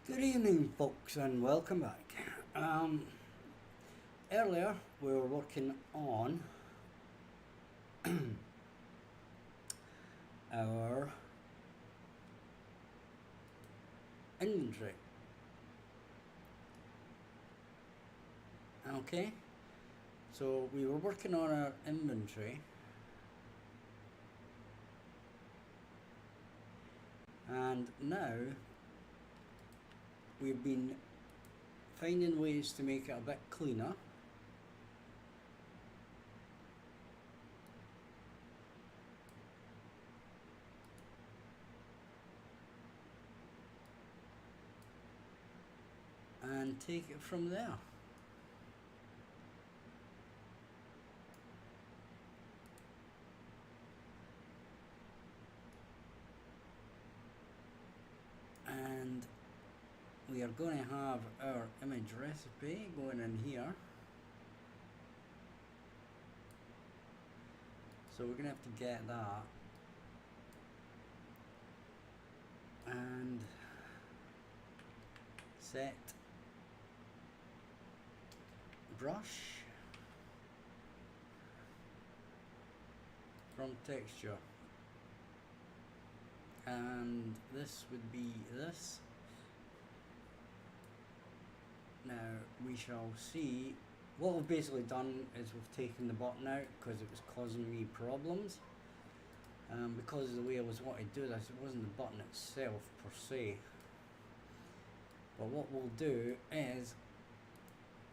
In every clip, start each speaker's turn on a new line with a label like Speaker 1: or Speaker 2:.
Speaker 1: Good evening, folks, and welcome back. Earlier, we were working on our inventory. Okay, so we were working on our inventory, and now we've been finding ways to make it a bit cleaner. And take it from there. And we are going to have our image recipe going in here. So we're going to have to get that. And set brush from texture, and this would be this. Now we shall see. What we've basically done is we've taken the button out because it was causing me problems. Because of the way I was wanting to do this, it wasn't the button itself per se. But what we'll do is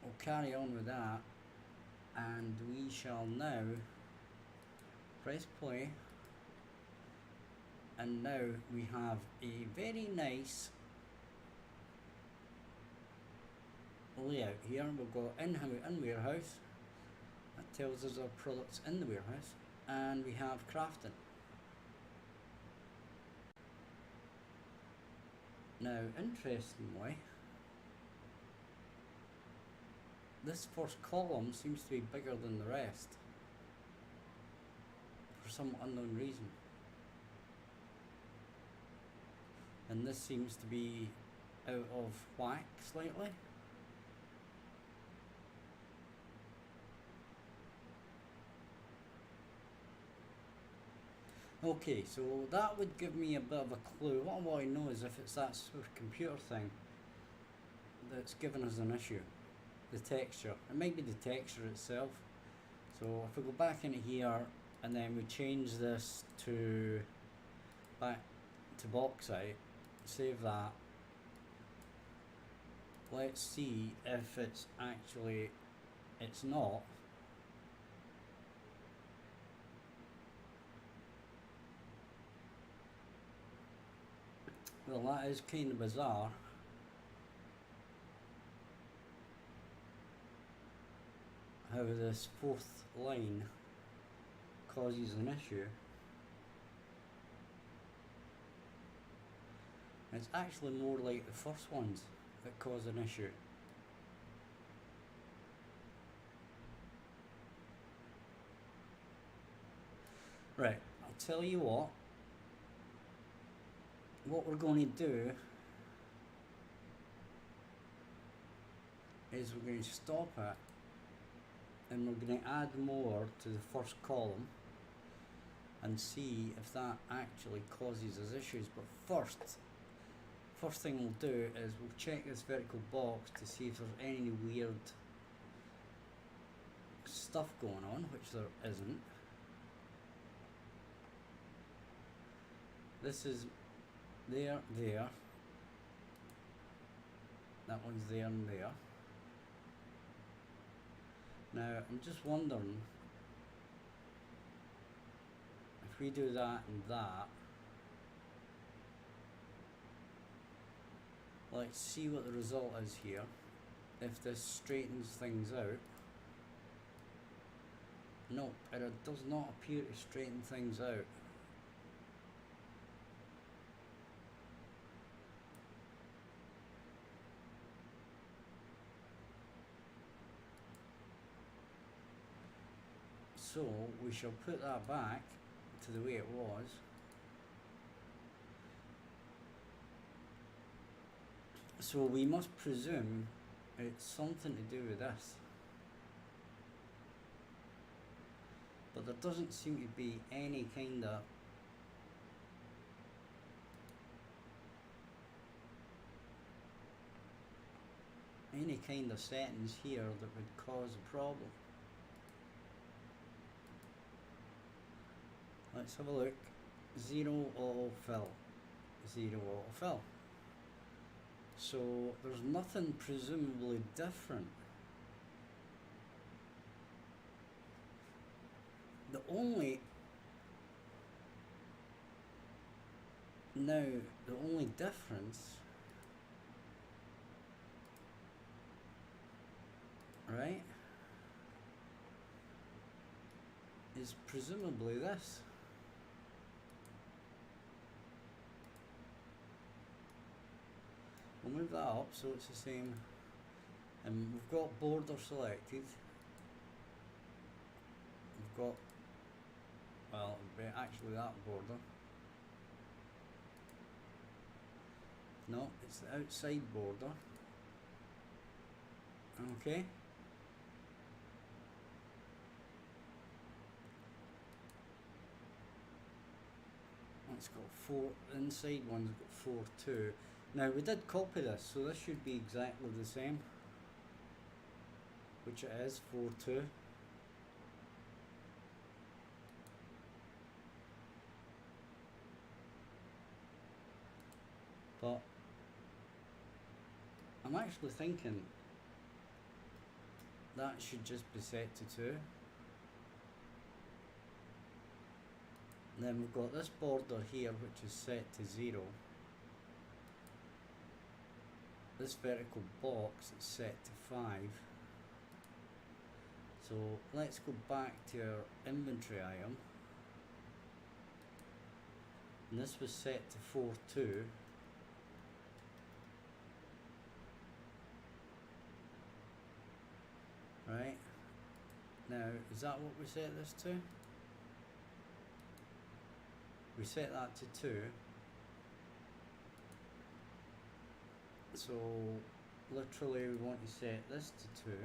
Speaker 1: we'll carry on with that, and we shall now press play, and now we have a very nice layout here. We'll go in warehouse. That tells us our products in the warehouse, and we have crafting. Now, interestingly, this first column seems to be bigger than the rest for some unknown reason. And this seems to be out of whack slightly. Okay, so that would give me a bit of a clue. What I want to know is if it's that sort of computer thing that's given us an issue. The texture. It might be the texture itself. So if we go back into here and then we change this to back to bauxite, save that. Let's see if it's actually, it's not. Well, that is kind of bizarre. How this fourth line causes an issue. It's actually more like the first ones that cause an issue. Right, I'll tell you what we're going to do is we're going to stop it, and we're going to add more to the first column and see if that actually causes us issues. But first thing we'll do is we'll check this vertical box to see if there's any weird stuff going on, which there isn't. This is there, that one's there and there. Now I'm just wondering if we do that and that. Let's see what the result is here. If this straightens things out. Nope, it does not appear to straighten things out. So we shall put that back to the way it was. So we must presume it's something to do with this. But there doesn't seem to be any kind of settings here that would cause a problem. Let's have a look. 0 autofill. 0 autofill. So there's nothing presumably different. The only difference, right, is presumably this. We'll move that up so it's the same. And we've got border selected. We've got, well, actually that border. No, it's the outside border. Okay. It's got 4, inside one's got 4, 2. Now we did copy this, so this should be exactly the same, which it is, 4, 2. But I'm actually thinking that should just be set to 2. And then we've got this border here which is set to 0. This vertical box is set to 5. So let's go back to our inventory item. And this was set to 4, 2. Right. Now, is that what we set this to? We set that to 2. So literally we want to set this to 2.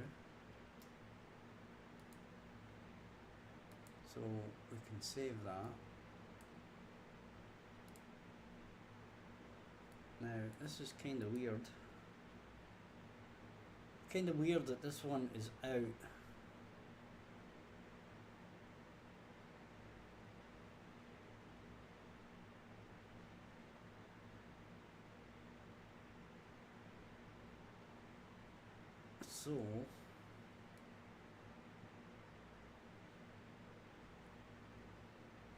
Speaker 1: So we can save that. Now this is kind of weird. Kind of weird that this one is out. So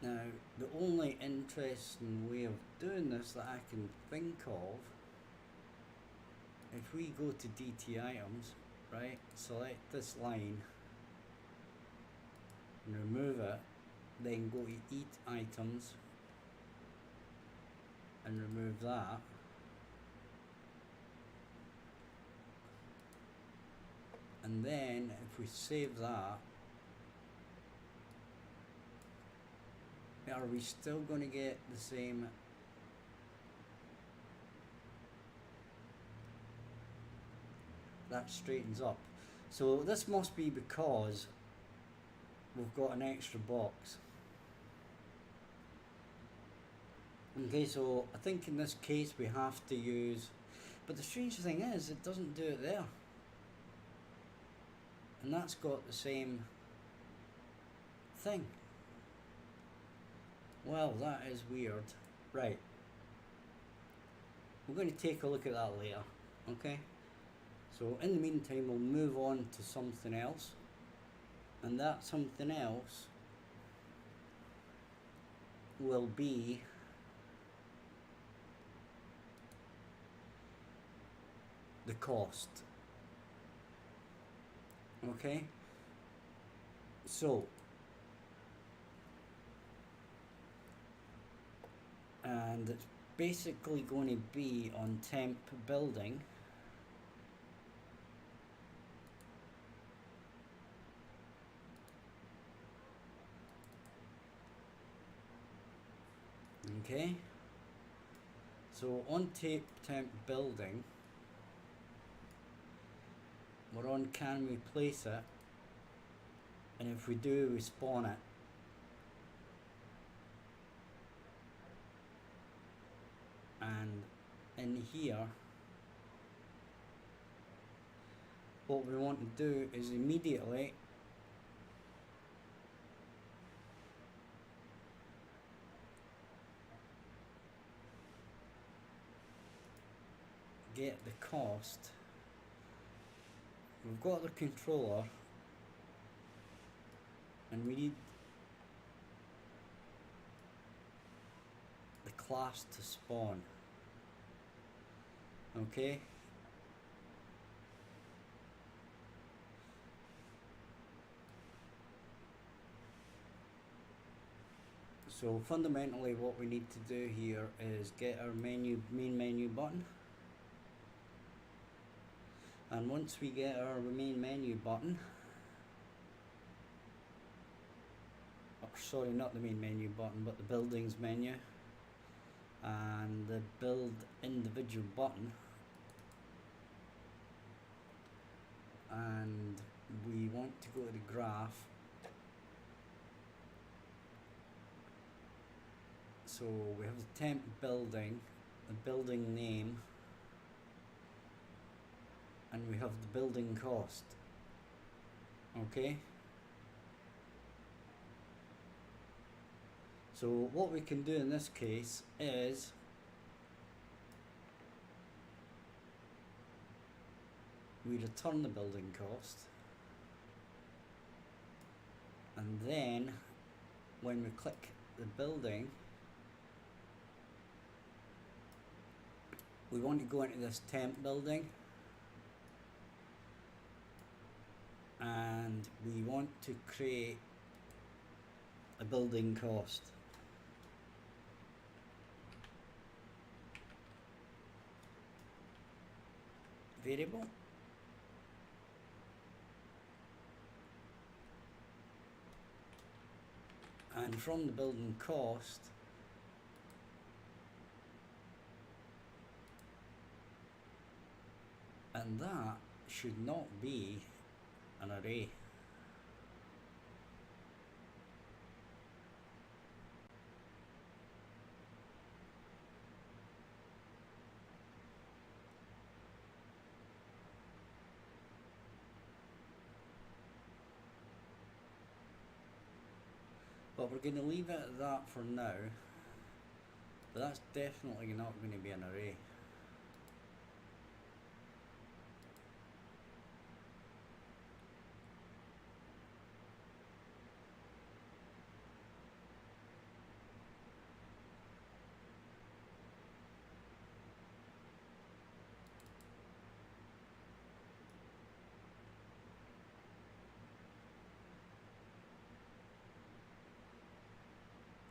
Speaker 1: now the only interesting way of doing this that I can think of, if we go to DT items, right, select this line and remove it, then go to eat items and remove that. And then if we save that, are we still going to get the same? That straightens up. So this must be because we've got an extra box. Okay, so I think in this case we have to use, but the strange thing is it doesn't do it there. And that's got the same thing. Well, that is weird. Right. We're going to take a look at that later. Okay? So in the meantime, we'll move on to something else. And that something else will be the cost. Okay? So, and it's basically going to be on temp building. Okay, so on temp building, we're on can we place it, and if we do, we spawn it. And in here, what we want to do is immediately get the cost. We've got the controller, and we need the class to spawn. Okay? So fundamentally what we need to do here is get our main menu button. And once we get our main menu button, sorry, not the main menu button, but the buildings menu, and the build individual button, and we want to go to the graph. So we have the temp building, the building name, and we have the building cost. Okay? So what we can do in this case is we return the building cost, and then when we click the building, we want to go into this temp building, and we want to create a building cost. Variable. And from the building cost, and that should not be an array. But we're going to leave it at that for now. But that's definitely not going to be an array.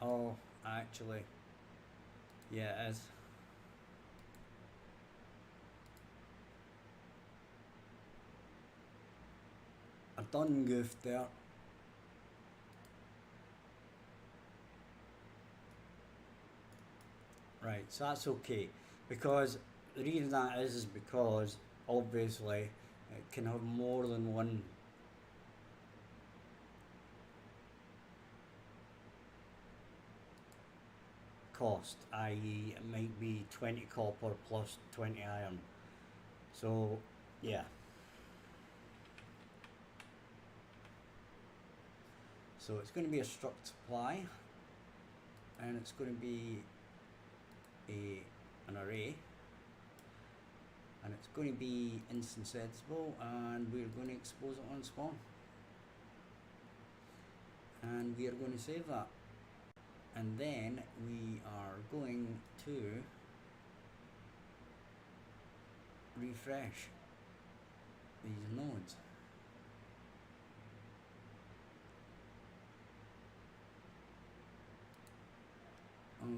Speaker 1: Oh, actually, yeah, it is. I done goofed there. Right, so that's okay, because the reason that is because obviously it can have more than one cost, i.e. it might be 20 copper plus 20 iron. So yeah, so it's going to be a struct supply, and it's going to be an array, and it's going to be instance editable, and we're going to expose it on spawn, and we are going to save that. And then we are going to refresh these nodes.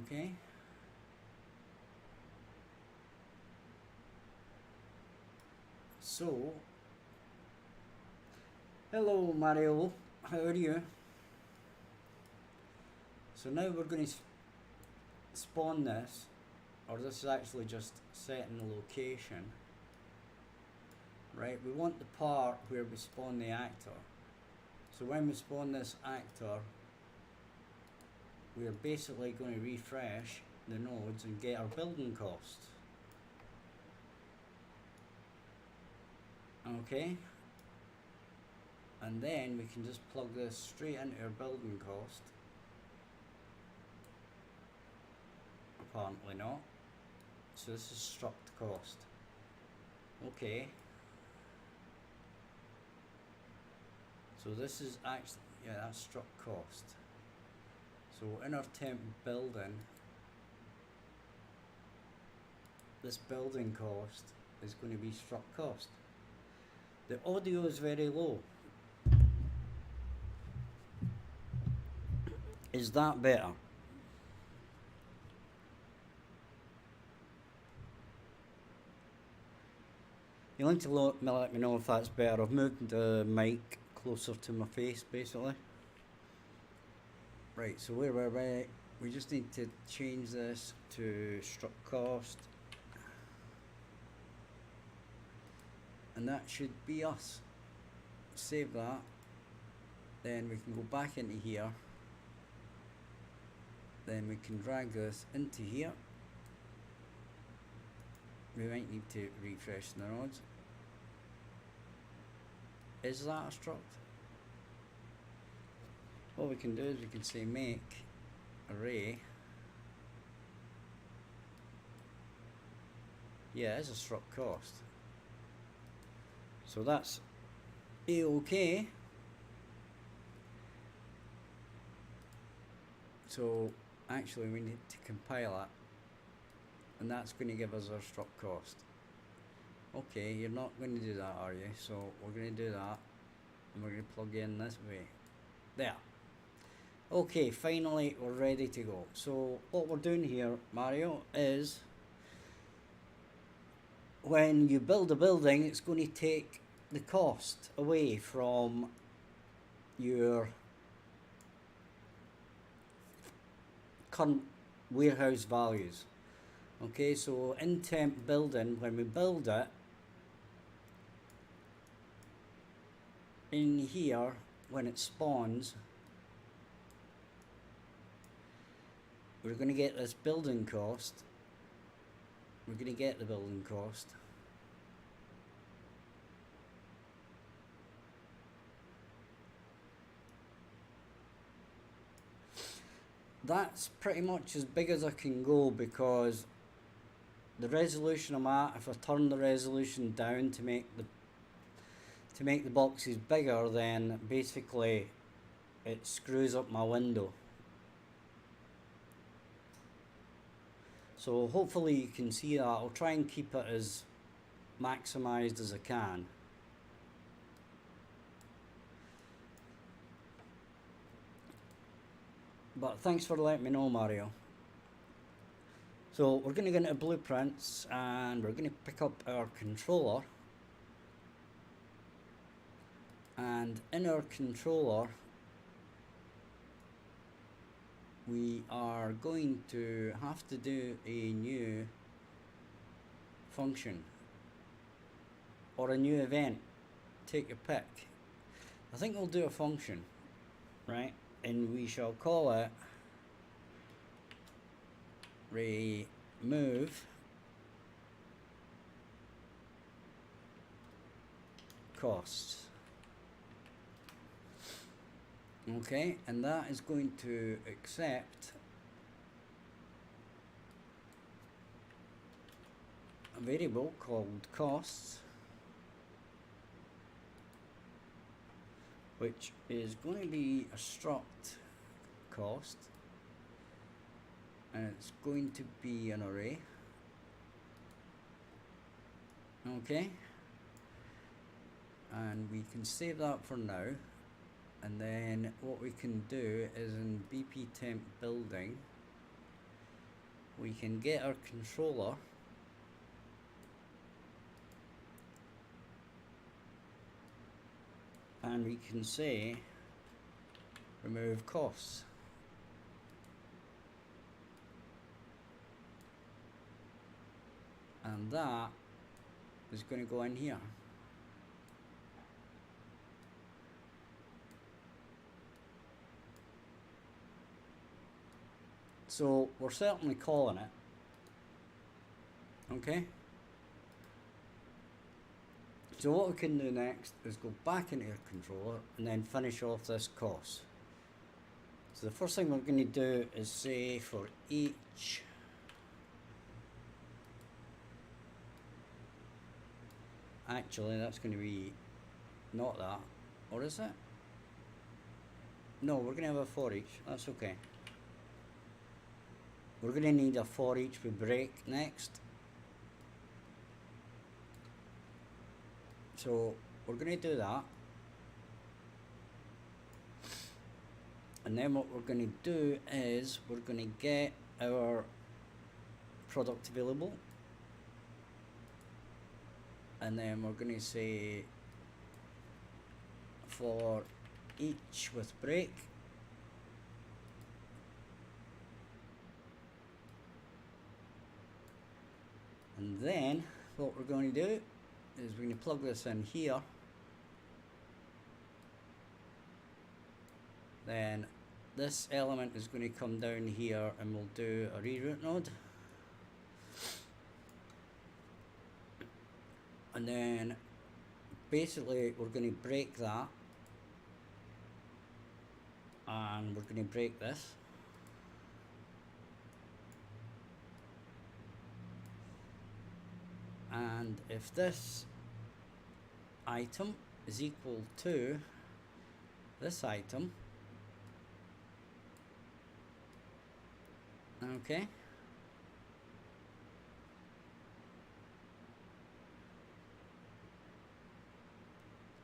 Speaker 1: Okay. So, hello Mario, how are you? So now we're going to spawn this, or this is actually just setting the location. right? We want the part where we spawn the actor. So when we spawn this actor, we're basically going to refresh the nodes and get our building cost. Okay, and then we can just plug this straight into our building cost. Apparently not. So this is struct cost. Okay. So this is actually, yeah, that's struct cost. So in our temp building, this building cost is going to be struct cost. The audio is very low. Is that better? You'll need to let me know if that's better. I've moved the mic closer to my face, basically. Right, so where were we? We just need to change this to struct cost. And that should be us. Save that. Then we can go back into here. Then we can drag this into here. We might need to refresh the nodes. Is that a struct? What we can do is we can say make array. Yeah, it's a struct cost. So that's A-OK. So actually we need to compile it, and that's going to give us our struct cost. Okay, you're not going to do that, are you? So we're going to do that, and we're going to plug in this way. There. Okay, finally we're ready to go. So what we're doing here, Mario, is when you build a building, it's going to take the cost away from your current warehouse values. Okay, so in temp building, when we build it, in here, when it spawns, we're going to get this building cost. We're going to get the building cost. That's pretty much as big as I can go, because the resolution I'm at, if I turn the resolution down to make the boxes bigger, then basically it screws up my window. So hopefully you can see that. I'll try and keep it as maximized as I can. But thanks for letting me know, Mario. So we're going to get into blueprints, and we're going to pick up our controller. And in our controller, we are going to have to do a new function or a new event. Take your pick. I think we'll do a function, right? And we shall call it remove costs. Okay, and that is going to accept a variable called costs, which is going to be a struct cost, and it's going to be an array. Okay, and we can save that for now. And then what we can do is in BP temp building, we can get our controller and we can say remove costs. And that is going to go in here. So we're certainly calling it. Okay. So what we can do next is go back into your controller and then finish off this cost. So the first thing we're going to do is say for each actually that's going to be not that, or is it? No, we're going to have a for each, that's okay. We're going to need a for each with break next. So we're going to do that. And then what we're going to do is we're going to get our product available. And then we're going to say for each with break. And then what we're going to do is we're going to plug this in here. Then this element is going to come down here and we'll do a reroute node. And then basically we're going to break that. And we're going to break this. And if this item is equal to this item, okay,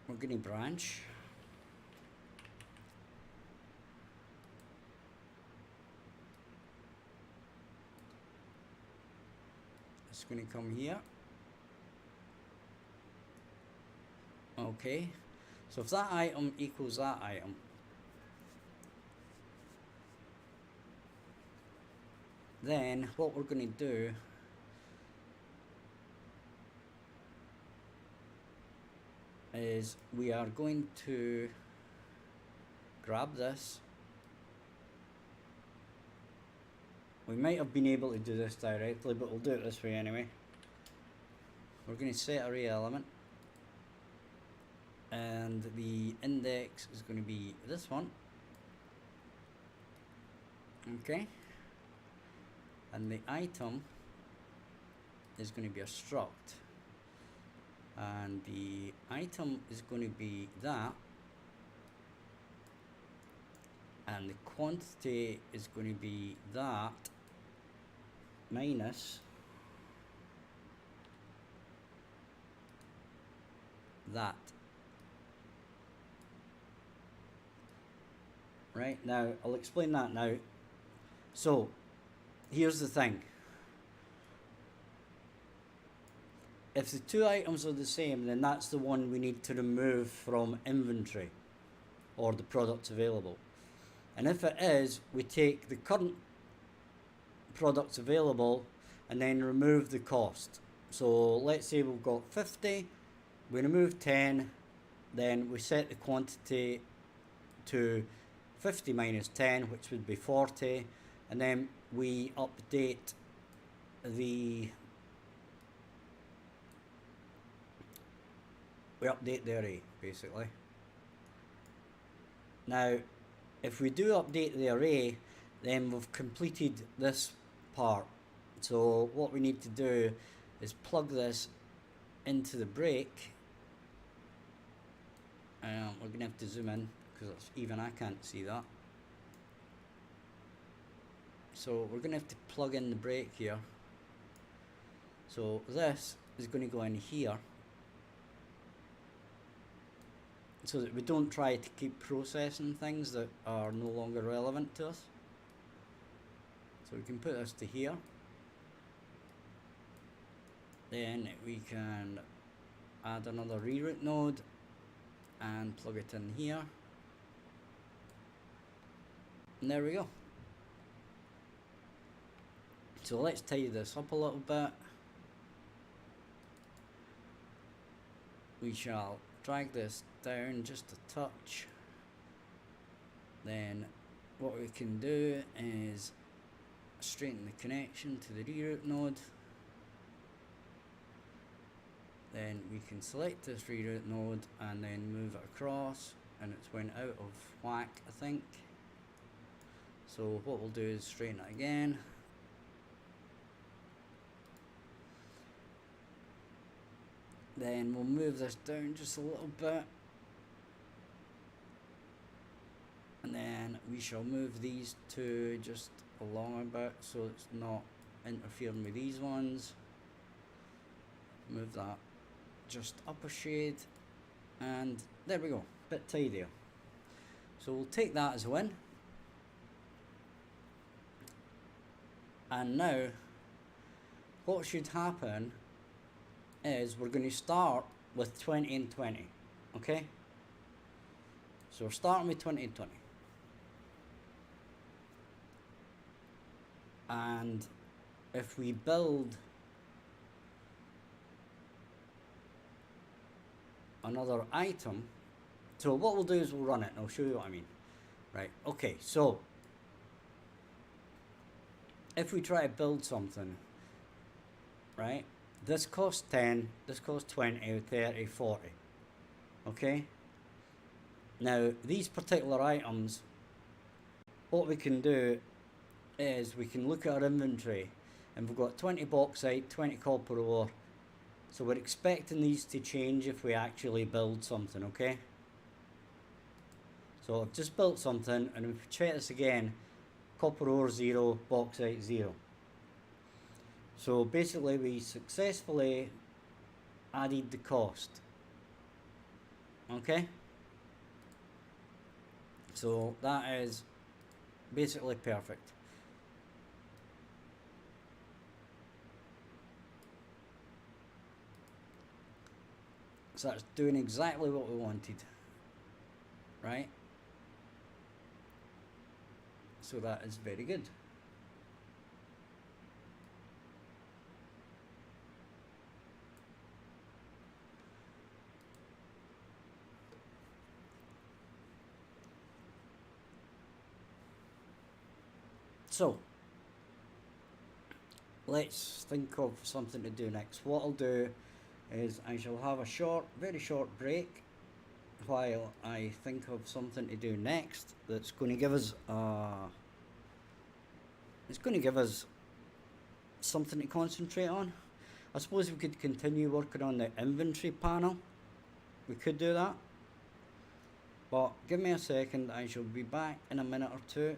Speaker 1: we're going to branch. It's going to come here. Okay, so if that item equals that item, then what we're going to do is we are going to grab this. We might have been able to do this directly, but we'll do it this way anyway. We're going to set array element, and the index is going to be this one. Okay, and the item is going to be a struct, and the item is going to be that, and the quantity is going to be that minus that. Right, now I'll explain that now. So here's the thing. If the two items are the same, then that's the one we need to remove from inventory or the products available. And if it is, we take the current products available and then remove the cost. So let's say we've got 50, we remove 10, then we set the quantity to 50 minus 10, which would be 40, and then we update the array basically. Now if we do update the array, then we've completed this part. So what we need to do is plug this into the break. We're going to have to zoom in because even I can't see that. So we're going to have to plug in the break here. So this is going to go in here, so that we don't try to keep processing things that are no longer relevant to us. So we can put this to here. Then we can add another reroute node and plug it in here. And there we go. So let's tidy this up a little bit. We shall drag this down just a touch. Then what we can do is straighten the connection to the reroute node. Then we can select this reroute node and then move it across, and it's went out of whack, I think. So what we'll do is straighten it again. Then we'll move this down just a little bit. And then we shall move these two just along a bit so it's not interfering with these ones. Move that just up a shade, and there we go, bit tidier. So we'll take that as a win. And now what should happen is we're going to start with 20 and 20, okay? So we're starting with 20 and 20. And if we build another item, so what we'll do is we'll run it and I'll show you what I mean. Right, okay, so if we try to build something, right, this costs 10, this costs 20, 30, 40, okay? Now, these particular items, what we can do is we can look at our inventory, and we've got 20 bauxite, 20 copper ore, so we're expecting these to change if we actually build something, okay? So I've just built something, and if we check this again, copper ore 0, bauxite 0. So basically we successfully added the cost, okay? So that is basically perfect. So that's doing exactly what we wanted, right? So that is very good. So let's think of something to do next. What I'll do is I shall have a short, very short break while I think of something to do next that's going to give us something to concentrate on. I suppose we could continue working on the inventory panel. We could do that. But give me a second, I shall be back in a minute or two.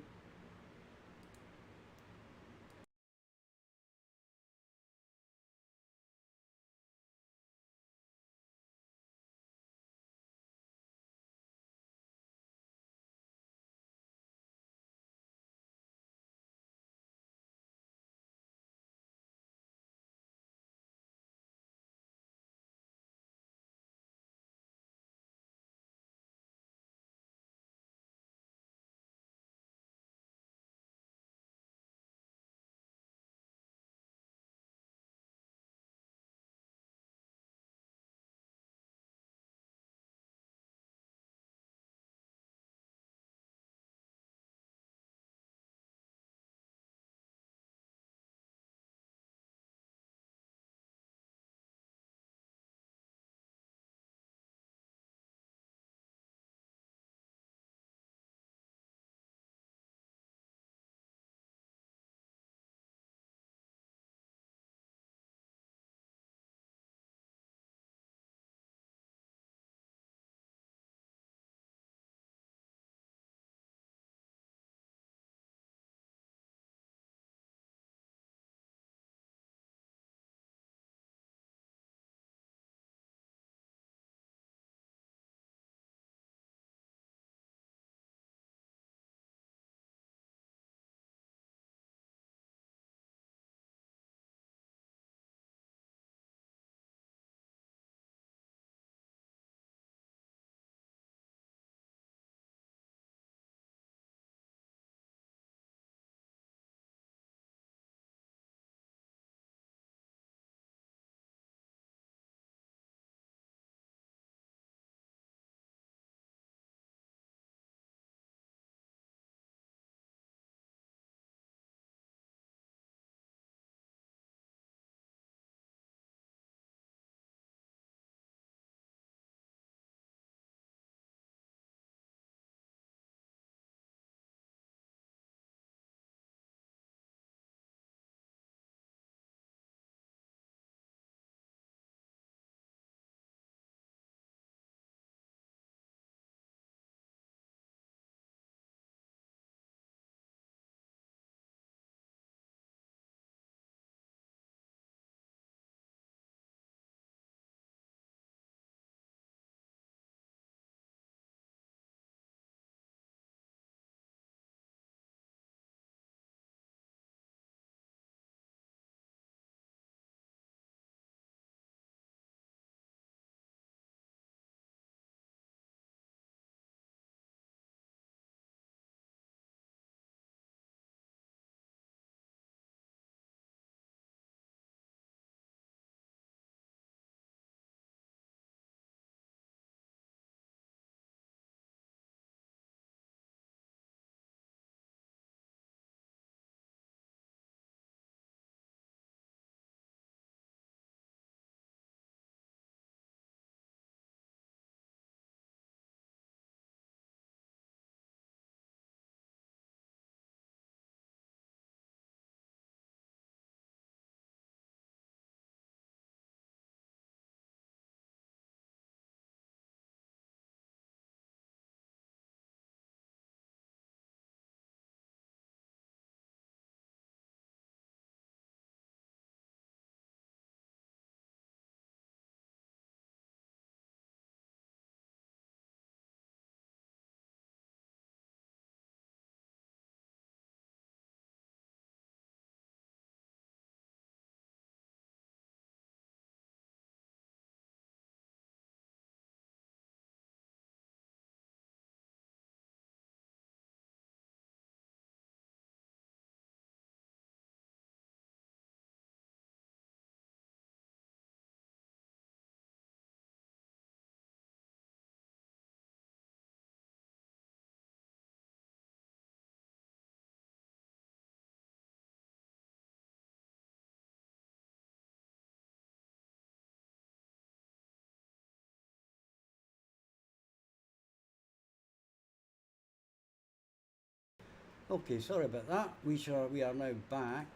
Speaker 1: Okay, sorry about that. We are now back.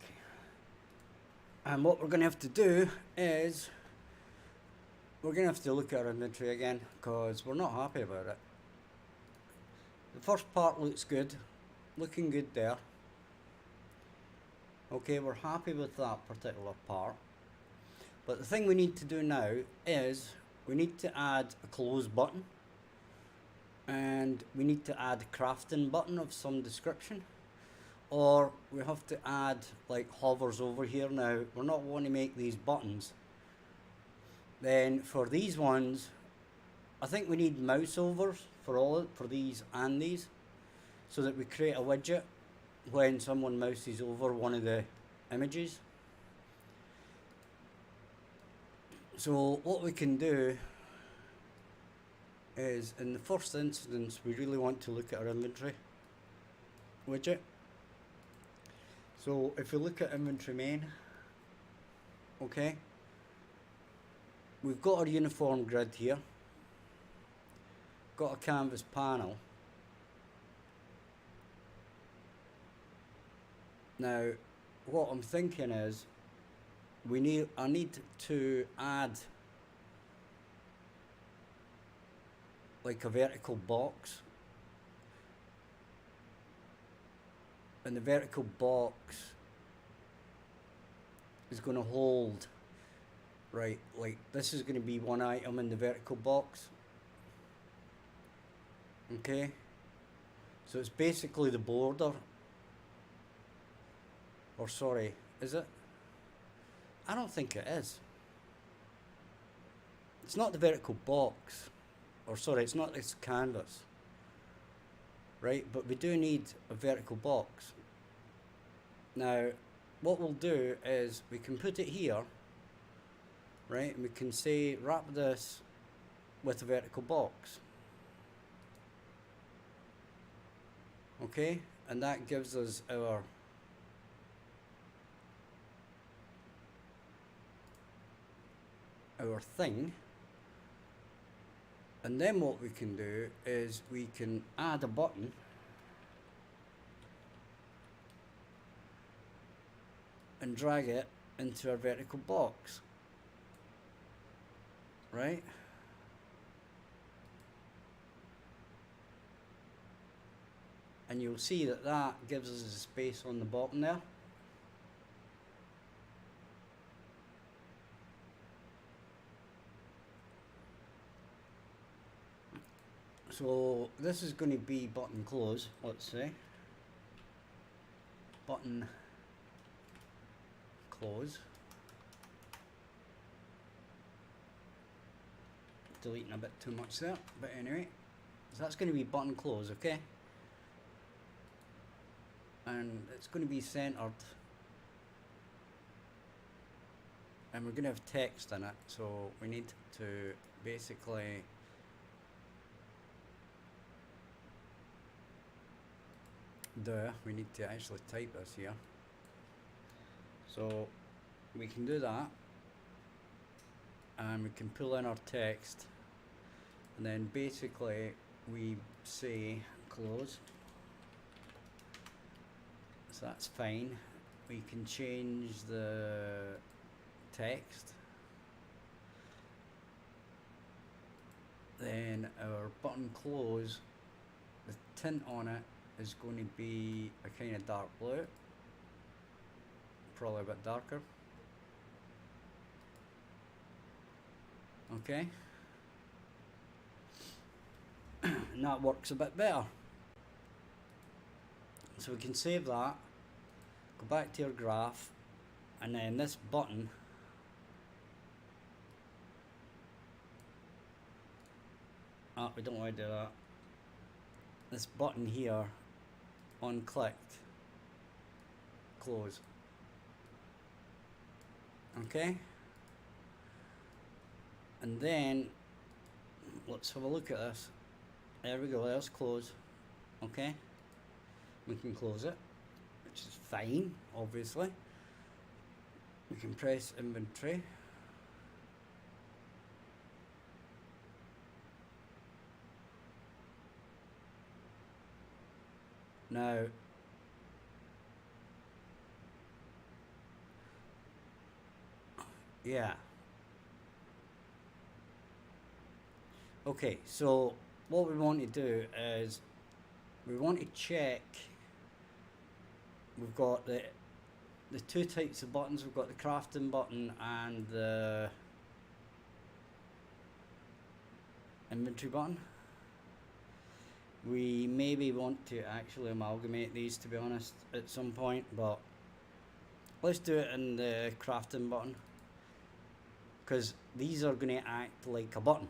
Speaker 1: And what we're going to have to do is we're going to have to look at our inventory again because we're not happy about it. The first part looks good, looking good there. Okay, we're happy with that particular part. But the thing we need to do now is we need to add a close button and we need to add a crafting button of some description, or we have to add like hovers over here. Now we're not wanting to make these buttons. Then for these ones, I think we need mouse overs for these and these, so that we create a widget when someone mouses over one of the images. So what we can do is, in the first instance, we really want to look at our inventory widget. So if you look at inventory main, okay, we've got our uniform grid here, got a canvas panel. Now what I'm thinking is I need to add like a vertical box, and the vertical box is going to hold, right, like this is going to be one item in the vertical box. Okay, so it's basically the border, or sorry, is it? I don't think it is. It's not the vertical box, or sorry, it's not this canvas, right? But we do need a vertical box. Now what we'll do is we can put it here, right, and we can say wrap this with a vertical box. Okay, and that gives us our thing. And then what we can do is we can add a button and drag it into our vertical box, right? And you'll see that that gives us a space on the bottom there. So this is going to be button close, let's say. Button close. Deleting a bit too much there, but anyway. So that's going to be button close, okay? And it's going to be centered. And we're going to have text in it, so we need to basically we need to actually type this here. So we can do that, and we can pull in our text, and then basically we say close. So that's fine. We can change the text. Then our button close, the tint on it is going to be a kind of dark blue, probably a bit darker. Okay, and that works a bit better. So we can save that, go back to your graph, and then this button we don't want to do that. This button here, unclicked, close. Okay, and then let's have a look at this. There we go, there's close. Okay, we can close it, which is fine, obviously. We can press inventory. Now Yeah. Okay, so what we want to do is we want to check. We've got the two types of buttons. We've got the crafting button and the inventory button. We maybe want to actually amalgamate these, to be honest, at some point, but let's do it in the crafting button, because these are going to act like a button,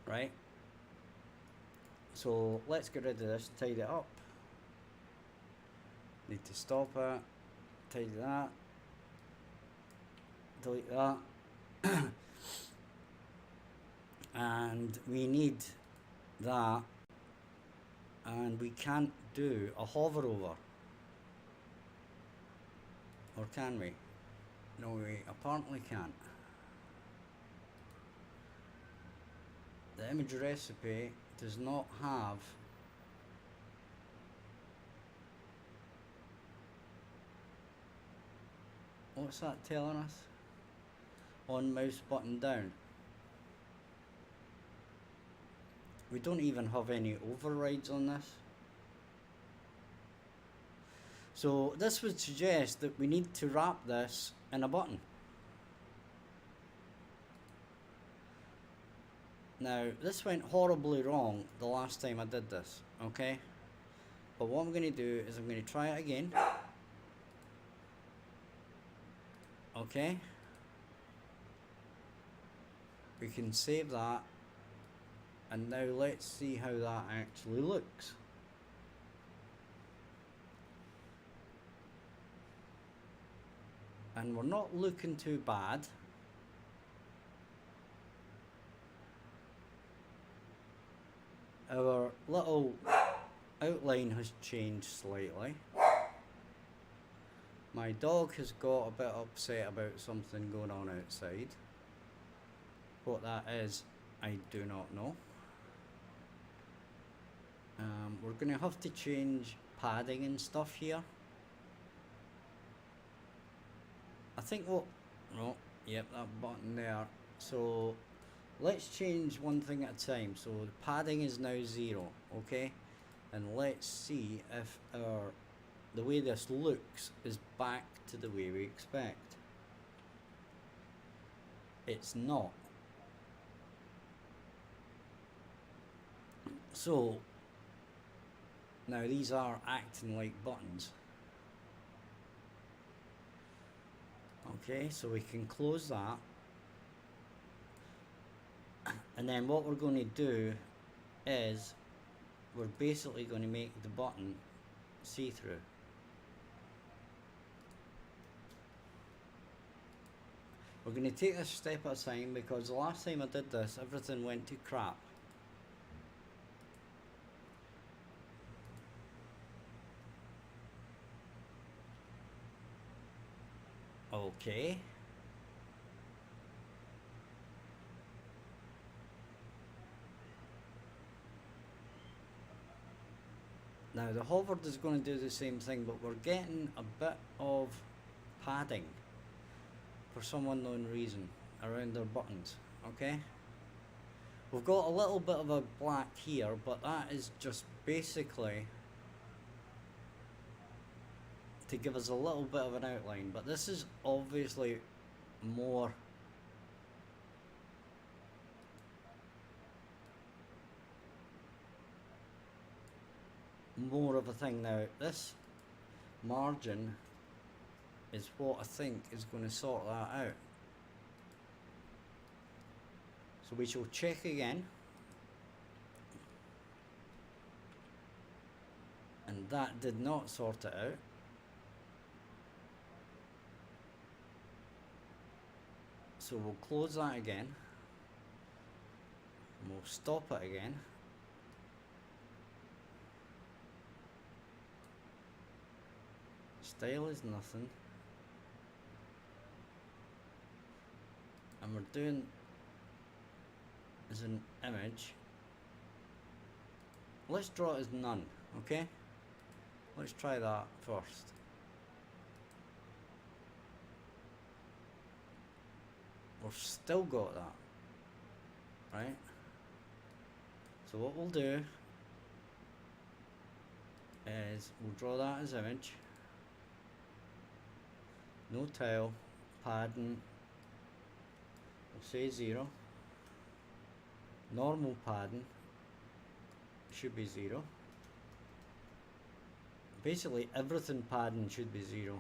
Speaker 1: right? So let's get rid of this, tidy it up. Need to stop it, tidy that, delete that. And we need that, and we can't do a hover over, or can we? No, we apparently can't. The image recipe does not have what's that telling us? On mouse button down. We don't even have any overrides on this. So this would suggest that we need to wrap this in a button. Now, this went horribly wrong the last time I did this, okay? But what I'm going to do is I'm going to try it again. Okay? We can save that. And now let's see how that actually looks. And we're not looking too bad. Our little outline has changed slightly. My dog has got a bit upset about something going on outside. What that is, I do not know. We're going to have to change padding and stuff here. I think what... Oh, yep, that button there. So, let's change one thing at a time. So, the padding is now 0, okay? And let's see if the way this looks is back to the way we expect. It's not. So, now these are acting like buttons. Okay, so we can close that. And then what we're going to do is we're basically going to make the button see-through. We're going to take this step at a time because the last time I did this, everything went to crap. Okay. Now the hover is going to do the same thing, but we're getting a bit of padding for some unknown reason around their buttons, okay? We've got a little bit of a black here, but that is just basically to give us a little bit of an outline, but this is obviously more of a thing. Now this margin is what I think is going to sort that out. So we shall check again, and that did not sort it out. So we'll close that again, and we'll stop it again. Style is nothing, and we're doing as an image. Let's draw it as none, okay? Let's try that first. we've still got that, right? So what we'll do is we'll draw that as image, no tile, padding, we'll say 0, normal padding should be 0, basically everything padding should be 0.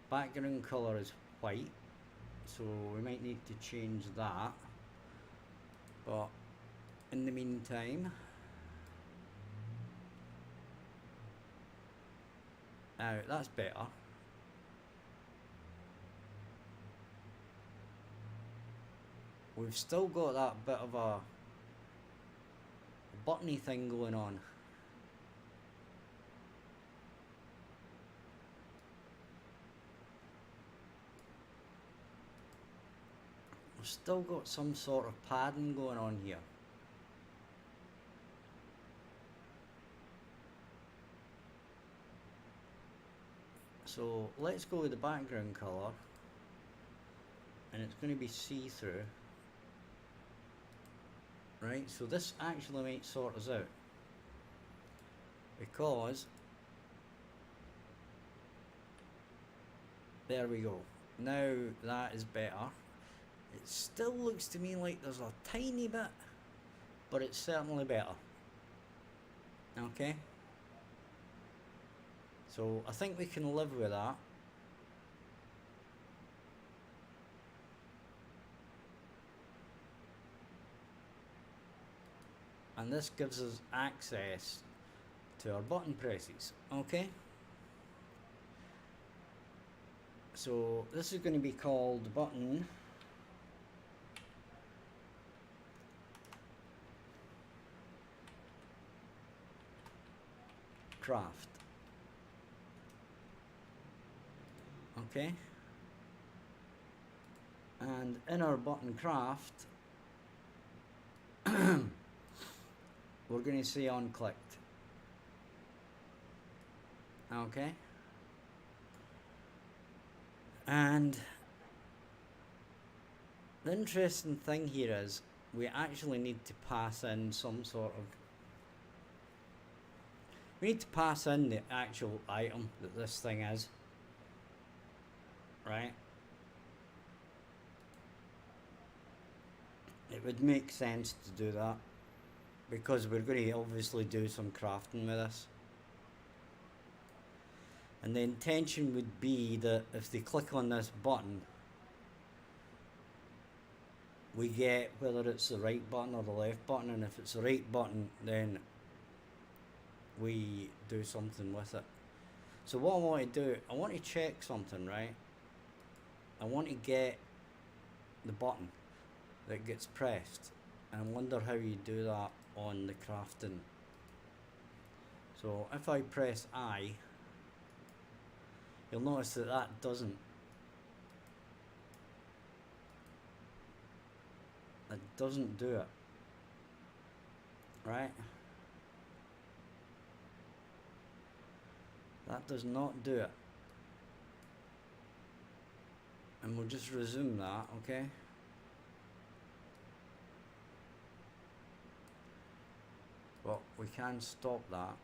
Speaker 1: Background colour is white, so we might need to change that, but in the meantime, now that's better. We've still got that bit of a buttony thing going on. We've still got some sort of padding going on here. So let's go with the background colour, and it's going to be see-through. Right, so this actually might sort us out, because there we go. Now that is better. It still looks to me like there's a tiny bit, but it's certainly better. Okay, so I think we can live with that. And this gives us access to our button presses. Okay, so this is going to be called button craft. Okay, and in our button craft we're going to say unclicked. Okay, and the interesting thing here is we actually need to pass in some sort of, we need to pass in the actual item that this thing is, right? It would make sense to do that, because we're going to obviously do some crafting with this. And the intention would be that if they click on this button, we get whether it's the right button or the left button, and if it's the right button, then we do something with it. So what I want to do, I want to check something, right? I want to get the button that gets pressed, and I wonder how you do that on the crafting. So if I press I, you'll notice that that doesn't do it, right? That does not do it. And we'll just resume that, okay? But we can stop that.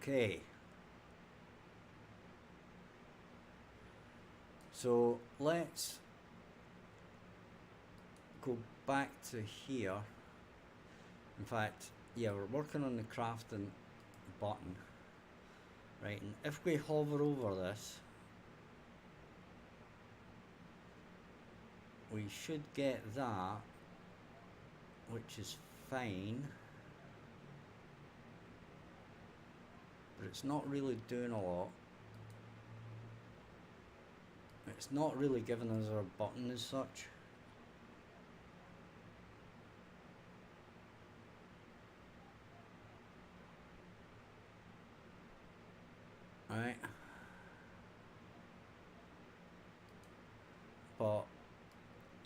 Speaker 1: Okay. So let's go back to here. In fact, yeah, we're working on the crafting button, right? And if we hover over this, we should get that, which is fine, but it's not really doing a lot. It's not really giving us our button as such. Right, but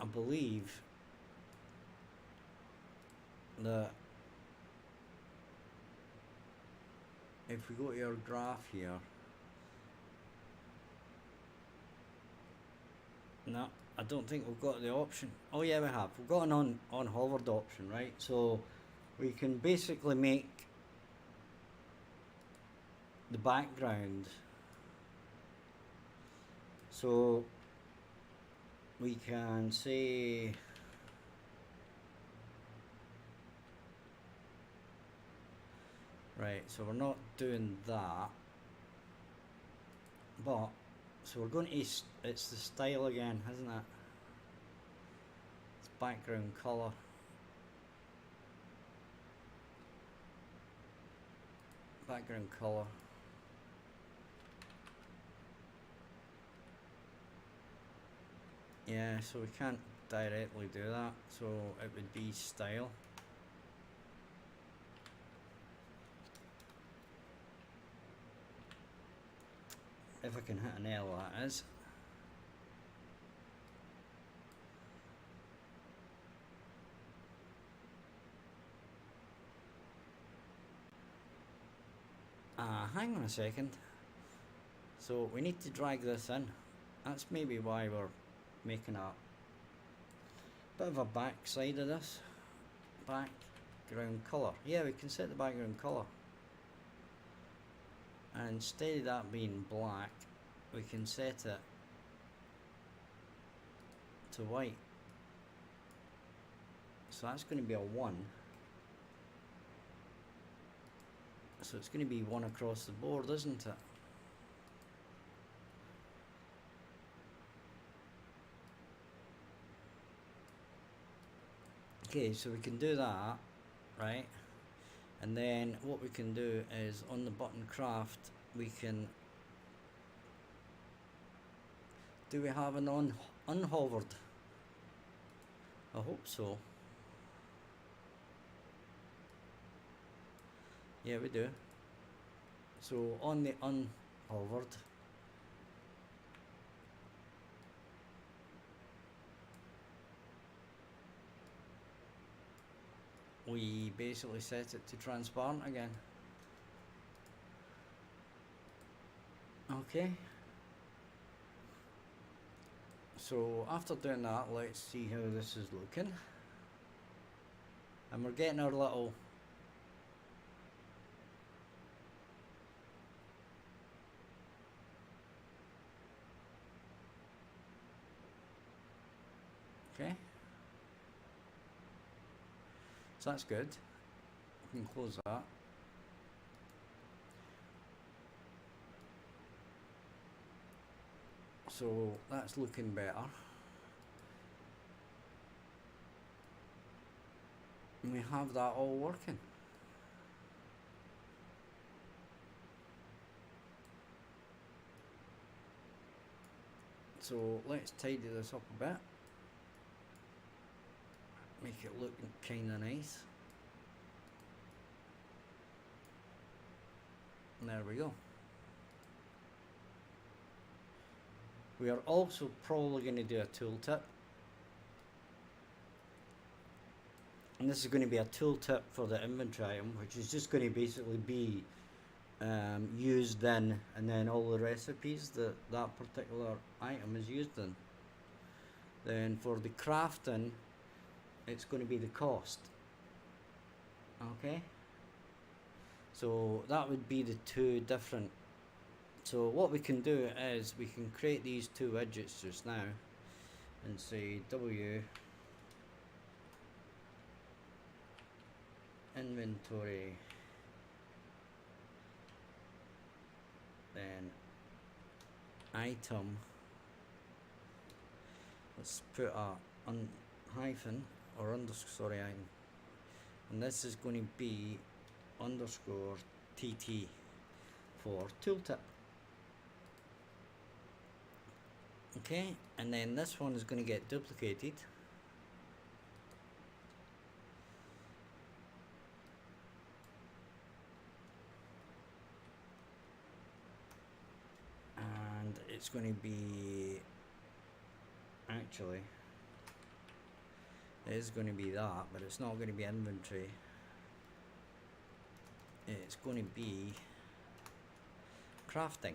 Speaker 1: I believe that if we go to our graph here, no, I don't think we've got the option. Oh yeah, we have. We've got an on hovered option, right? So we can basically make the background. So we can say right, so we're not doing that, but so we're going to it's the style again, isn't it? It's background color. Background color. Yeah, so we can't directly do that, so it would be style. If I can hit an L, that is. Hang on a second. So we need to drag this in. That's maybe why we're making a bit of a backside of this. Background colour. Yeah, we can set the background colour. And instead of that being black, we can set it to white. So that's going to be a 1. So it's going to be 1 across the board, isn't it? Okay, so we can do that, right? And then what we can do is on the button craft, we can. Do we have an unhovered? I hope so. Yeah, we do. So on the unhovered, we basically set it to transparent again. Okay. So after doing that, let's see how this is looking. And we're getting our little okay. So that's good. We can close that. So that's looking better. And we have that all working. So let's tidy this up a bit. Make it look kinda nice. And there we go. We are also probably going to do a tooltip. And this is going to be a tooltip for the inventory item, which is just going to basically be used in, and then all the recipes that that particular item is used in. Then for the crafting, it's going to be the cost. Okay? So that would be the two different. So what we can do is we can create these two widgets just now and say W inventory, then item, let's put a hyphen or underscore item, and this is going to be underscore TT for tooltip. Okay, and then this one is going to get duplicated. And it's going to be, actually, It is going to be that, but it's not going to be inventory. It's going to be crafting.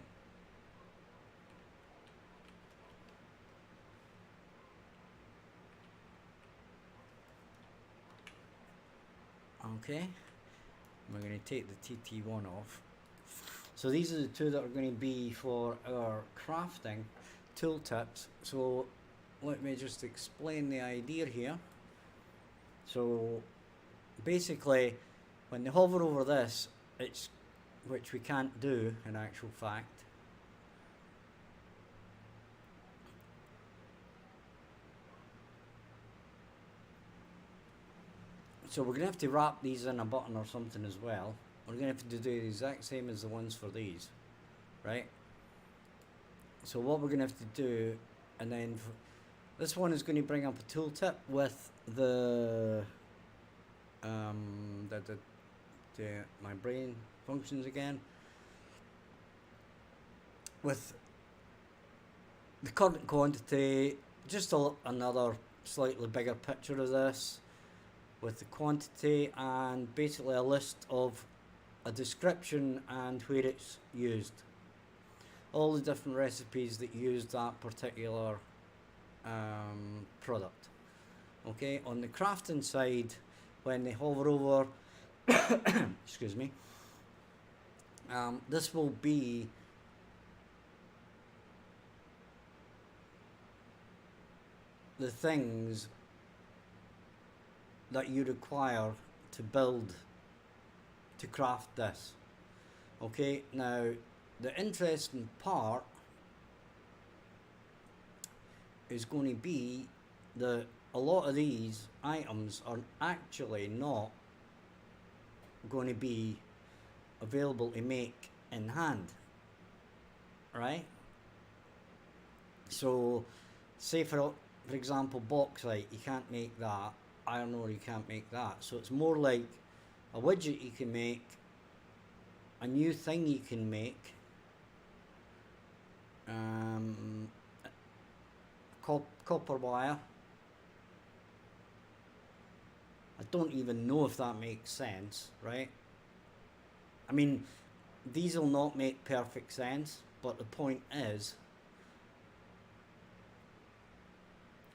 Speaker 1: Okay, we're going to take the TT1 off. So these are the two that are going to be for our crafting tooltips. So let me just explain the idea here. So basically, when they hover over this, which we can't do in actual fact. So we're going to have to wrap these in a button or something as well. We're going to have to do the exact same as the ones for these, right? So what we're going to have to do, and then this one is going to bring up a tooltip with my brain functions again, with the current quantity, just another slightly bigger picture of this, with the quantity and basically a list of a description and where it's used. All the different recipes that use that particular product. Okay, on the crafting side, when they hover over, excuse me, this will be the things that you require to craft this. Okay, now the interesting part is going to be that a lot of these items are actually not going to be available to make in hand, right? So say for example bauxite, you can't make that. Iron ore, you can't make that. So it's more like a widget you can make, a new thing you can make, copper wire. I don't even know if that makes sense, right? I mean, these will not make perfect sense, but the point is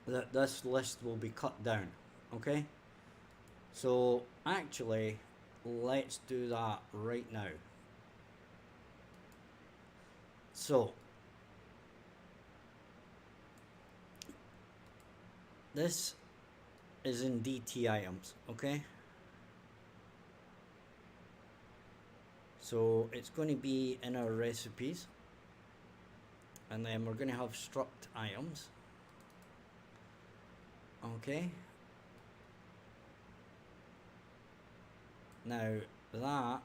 Speaker 1: that this list will be cut down. Okay, so actually let's do that right now. So this is in DT items, okay? So it's going to be in our recipes, and then we're going to have struct items, okay? Now that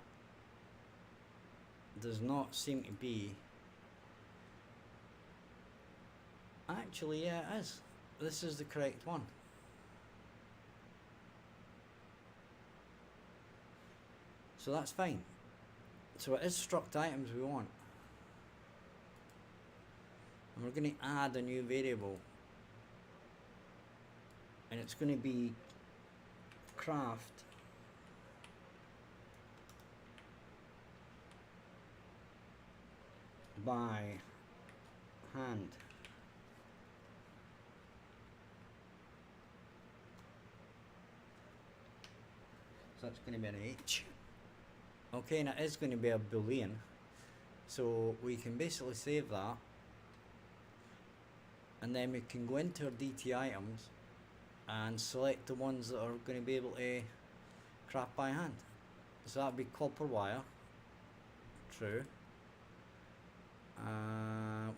Speaker 1: does not seem to be, actually yeah it is, this is the correct one. So that's fine. So it is struct items we want, and we're going to add a new variable, and it's going to be craft by hand. So that's going to be an H. Okay, and it is going to be a boolean. So we can basically save that, and then we can go into our DT items and select the ones that are going to be able to craft by hand. So that'd be copper wire, true.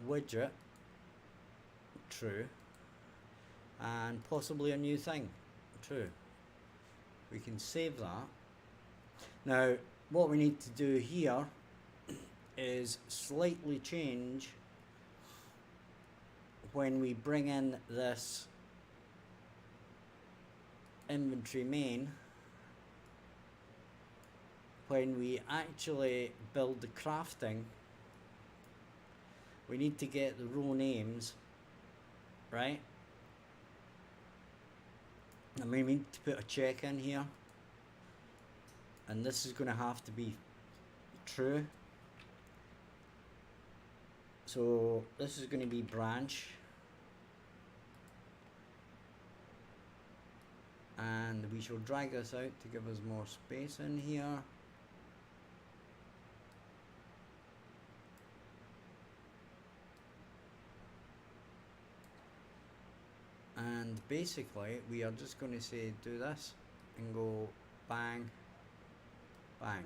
Speaker 1: Widget, true. And possibly a new thing, true. We can save that. Now what we need to do here is slightly change when we bring in this inventory main. When we actually build the crafting, we need to get the row names right, And we need to put a check in here, and this is going to have to be true. So this is going to be branch, and we shall drag this out to give us more space in here. And basically we are just going to say do this and go bang, bang.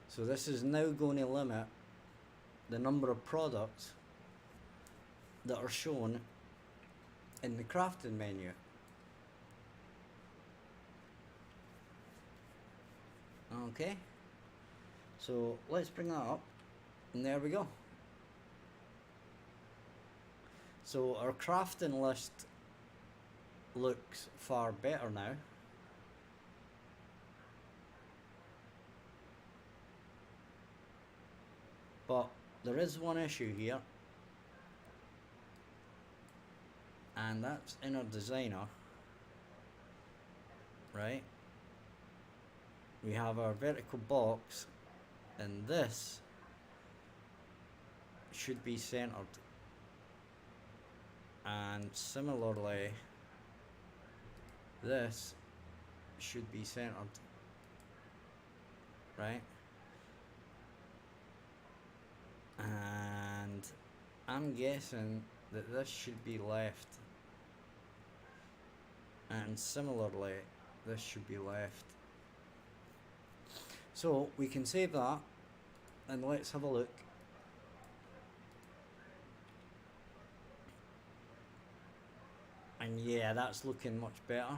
Speaker 1: So this is now going to limit the number of products that are shown in the crafting menu. Okay, so let's bring that up, and there we go. So our crafting list looks far better now. But there is one issue here, and that's in our designer, right? We have our vertical box, and this should be centered, and similarly this should be centered, right? And I'm guessing that this should be left, and similarly this should be left. So we can save that, and let's have a look. And yeah, that's looking much better.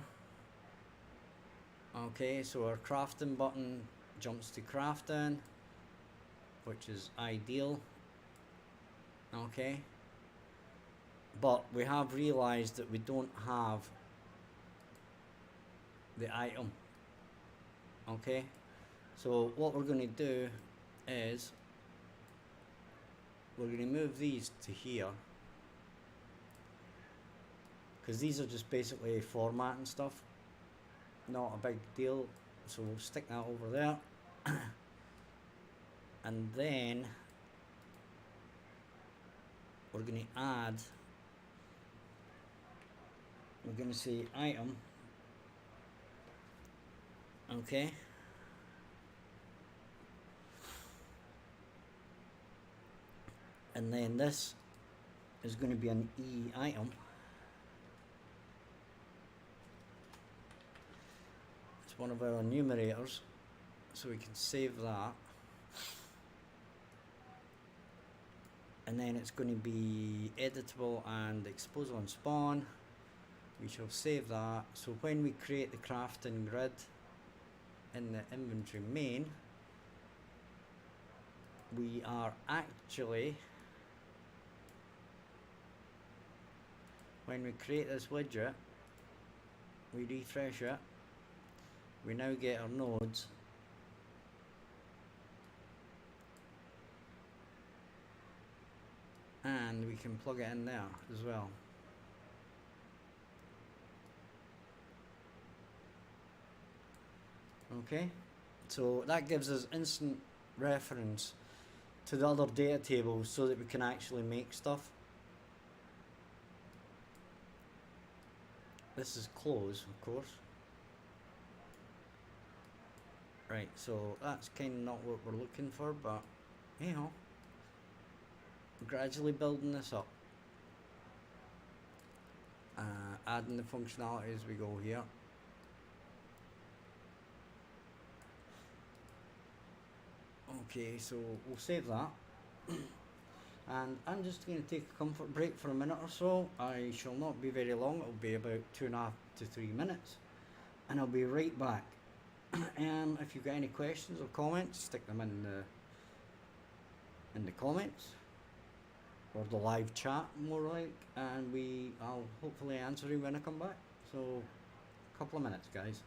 Speaker 1: Okay, so our crafting button jumps to crafting, which is ideal. Okay, but we have realized that we don't have the item. Okay, so what we're going to do is we're going to move these to here, because these are just basically format and stuff, not a big deal. So we'll stick that over there. And then we're going to add, we're going to say item. Okay, and then this is going to be an E item. It's one of our enumerators, so we can save that. And then it's going to be editable and exposable and spawn. We shall save that. So when we create the crafting grid in the inventory main, we are actually, when we create this widget, we refresh it, we now get our nodes, and we can plug it in there as well. Okay, so that gives us instant reference to the other data tables so that we can actually make stuff. This is close, of course. Right, so that's kind of not what we're looking for, but you know, gradually building this up, adding the functionality as we go here. Okay, so we'll save that. And I'm just going to take a comfort break for a minute or so. I shall not be very long, it'll be about 2.5 to 3 minutes, and I'll be right back. If you've got any questions or comments, stick them in the comments, or the live chat more like, and I'll hopefully answer you when I come back. So a couple of minutes, guys.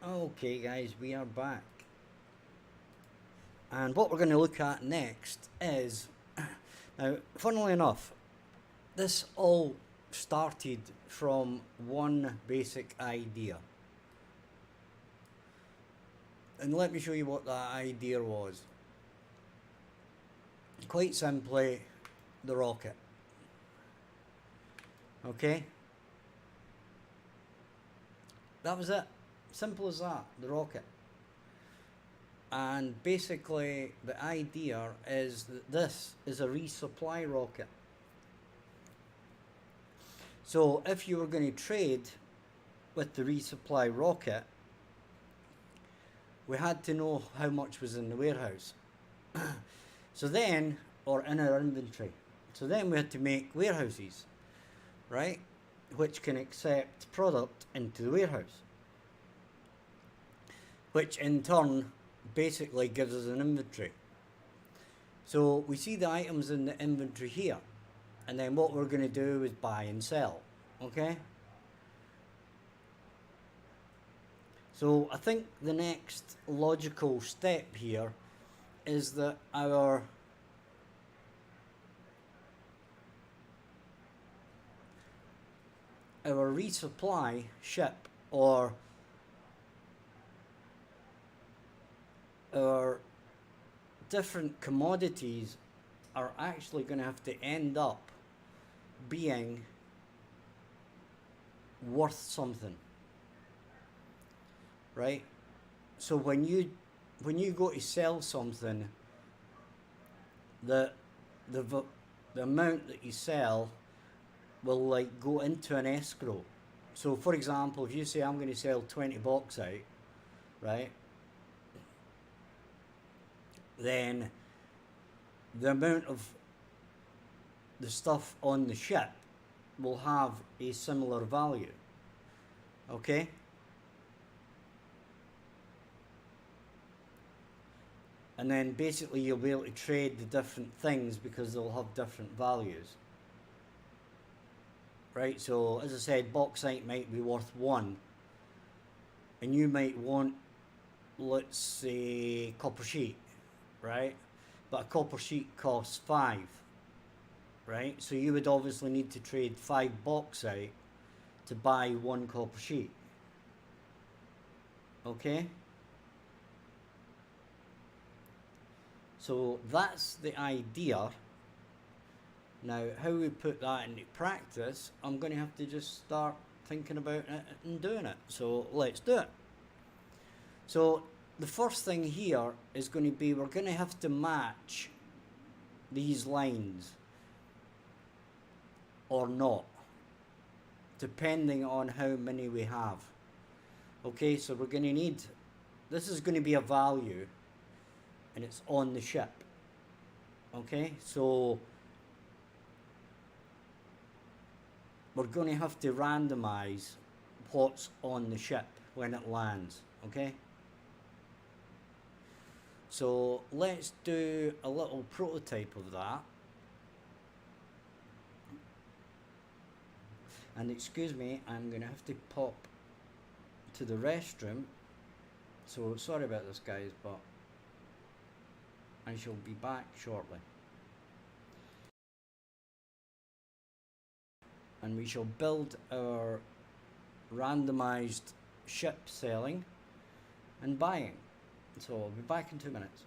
Speaker 1: Okay guys, we are back. And what we're going to look at next is, now funnily enough, this all started from one basic idea. And let me show you what that idea was. Quite simply, the rocket. Okay? That was it. Simple as that, the rocket. And basically, the idea is that this is a resupply rocket. So if you were going to trade with the resupply rocket, we had to know how much was in the warehouse. So then, or in our inventory. So then we had to make warehouses, right? Which can accept product into the warehouse. Which in turn basically gives us an inventory. So we see the items in the inventory here. And then what we're going to do is buy and sell. Okay? So I think the next logical step here is that our resupply ship, or our different commodities, are actually going to have to end up being worth something, right? So when you go to sell something, the amount that you sell will like go into an escrow. So for example, if you say I'm going to sell 20 bauxite, right, then the amount of the stuff on the ship will have a similar value. Okay? And then basically you'll be able to trade the different things because they'll have different values. Right? So as I said, bauxite might be worth 1. And you might want, let's say, copper sheet, right? But a copper sheet costs 5. Right? So you would obviously need to trade 5 bauxite to buy 1 copper sheet. Okay? So that's the idea. Now, how we put that into practice, I'm going to have to just start thinking about it and doing it. So let's do it. So the first thing here is going to be, we're going to have to match these lines or not, depending on how many we have. Okay, so we're going to need, this is going to be a value, and it's on the ship. Okay, so we're going to have to randomize what's on the ship when it lands. Okay, so let's do a little prototype of that. And excuse me, I'm going to have to pop to the restroom. So sorry about this, guys, but I shall be back shortly. And we shall build our randomized ship selling and buying. So I'll be back in 2 minutes.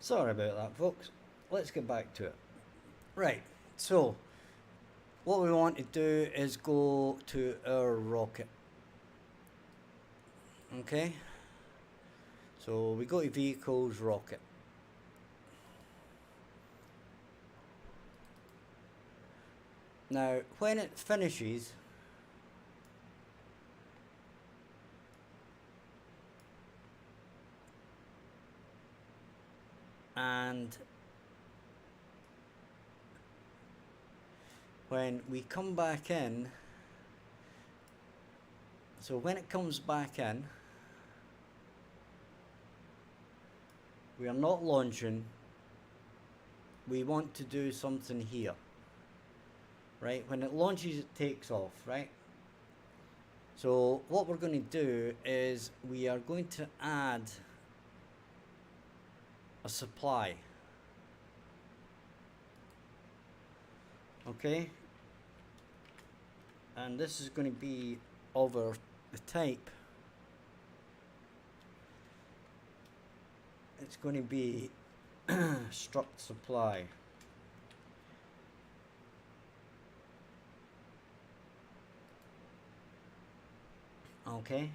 Speaker 1: Sorry about that, folks. Let's get back to it. Right, so what we want to do is go to our rocket. Okay, so we go to vehicles, rocket. Now, when it finishes, and when we come back in, so when it comes back in, we are not launching, we want to do something here, right? When it launches, it takes off, right? So what we're going to do is we are going to add a supply. Okay, and this is going to be over the type. It's going to be struct supply. Okay,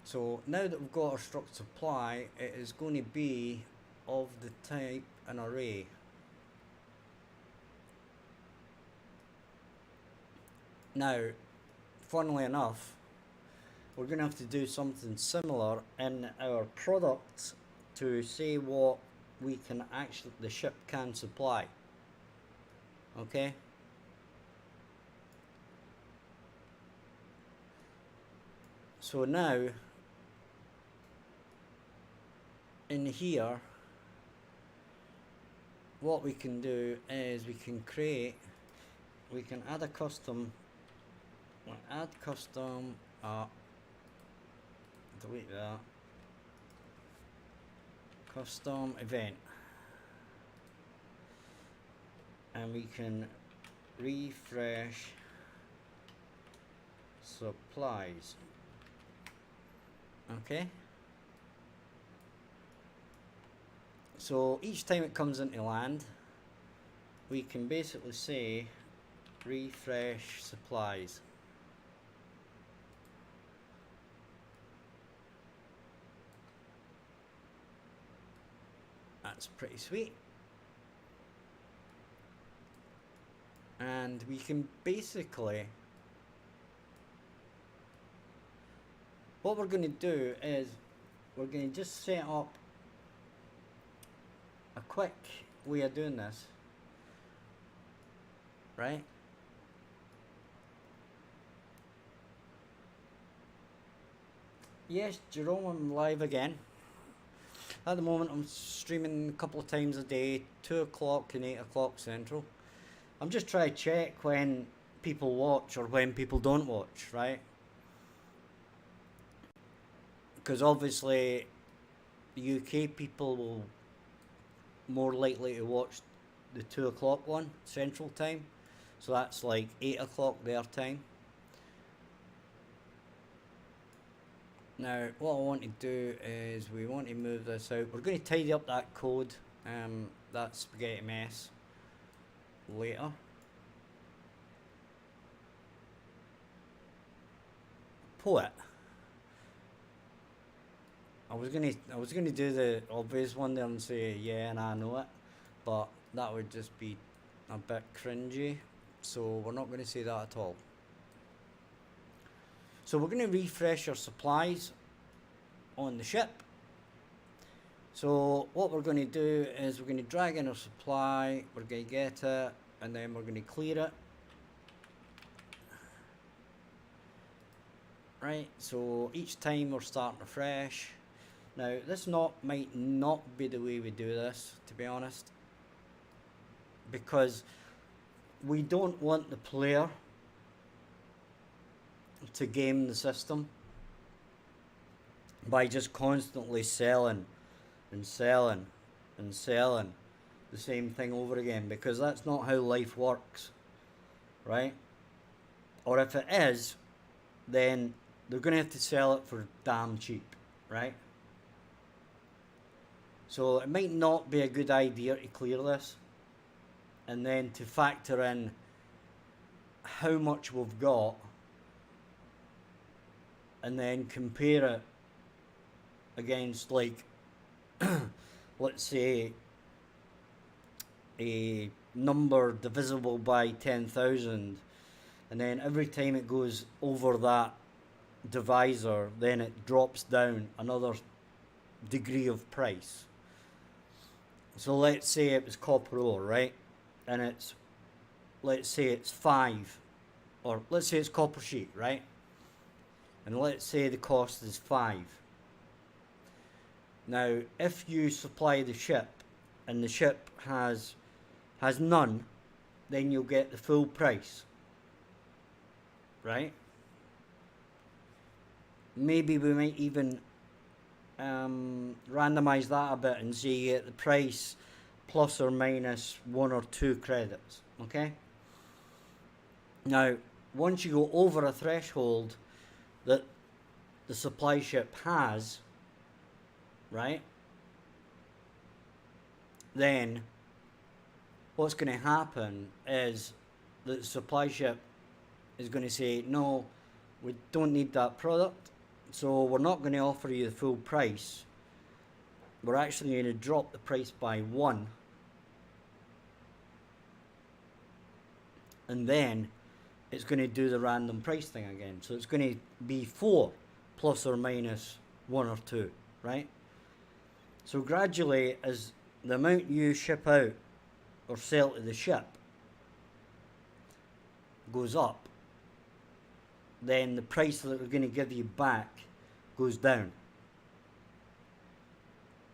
Speaker 1: so now that we've got our struct supply, it is going to be of the type an array. Now, funnily enough, we're going to have to do something similar in our products to say what we can actually, the ship can supply. Okay? So now, in here, what we can do is we can add a custom, delete that, custom event, and we can refresh supplies. Okay, so each time it comes into land, we can basically say refresh supplies. That's pretty sweet. And we can basically, what we're going to do is we're going to just set up a quick way of doing this, right? Yes, Jerome, I'm live again. At the moment I'm streaming a couple of times a day, 2 o'clock and 8 o'clock central. I'm just trying to check when people watch or when people don't watch, right? Because obviously UK people will more likely to watch the 2 o'clock one central time, so that's like 8 o'clock their time. Now what I want to do is we want to move this out. We're going to tidy up that code, that spaghetti mess, later. Poet. I was gonna do the obvious one there and say yeah and I know it, but that would just be a bit cringy, so we're not going to say that at all. So we're going to refresh our supplies on the ship. So what we're going to do is we're going to drag in our supply, we're going to get it, and then we're going to clear it. Right, so each time we're starting afresh. Now this might not be the way we do this, to be honest, because we don't want the player to game the system by just constantly selling and selling and selling the same thing over again, because that's not how life works, right? Or if it is, then they're going to have to sell it for damn cheap, right? So it might not be a good idea to clear this and then to factor in how much we've got and then compare it against, like, let's say a number divisible by 10,000, and then every time it goes over that divisor, then it drops down another degree of price. So let's say it was copper ore, right? And it's, let's say it's 5, or let's say it's copper sheet, right? And let's say the cost is 5. Now, if you supply the ship and the ship has none, then you'll get the full price, right? Maybe we might even randomize that a bit and say you get the price plus or minus 1 or 2 credits, okay? Now, once you go over a threshold that the supply ship has, right, then what's going to happen is the supply ship is going to say, no, we don't need that product, so we're not going to offer you the full price. We're actually going to drop the price by 1, and then it's going to do the random price thing again. So it's going to be 4 plus or minus 1 or 2, right? So gradually, as the amount you ship out or sell to the ship goes up, then the price that they're going to give you back goes down,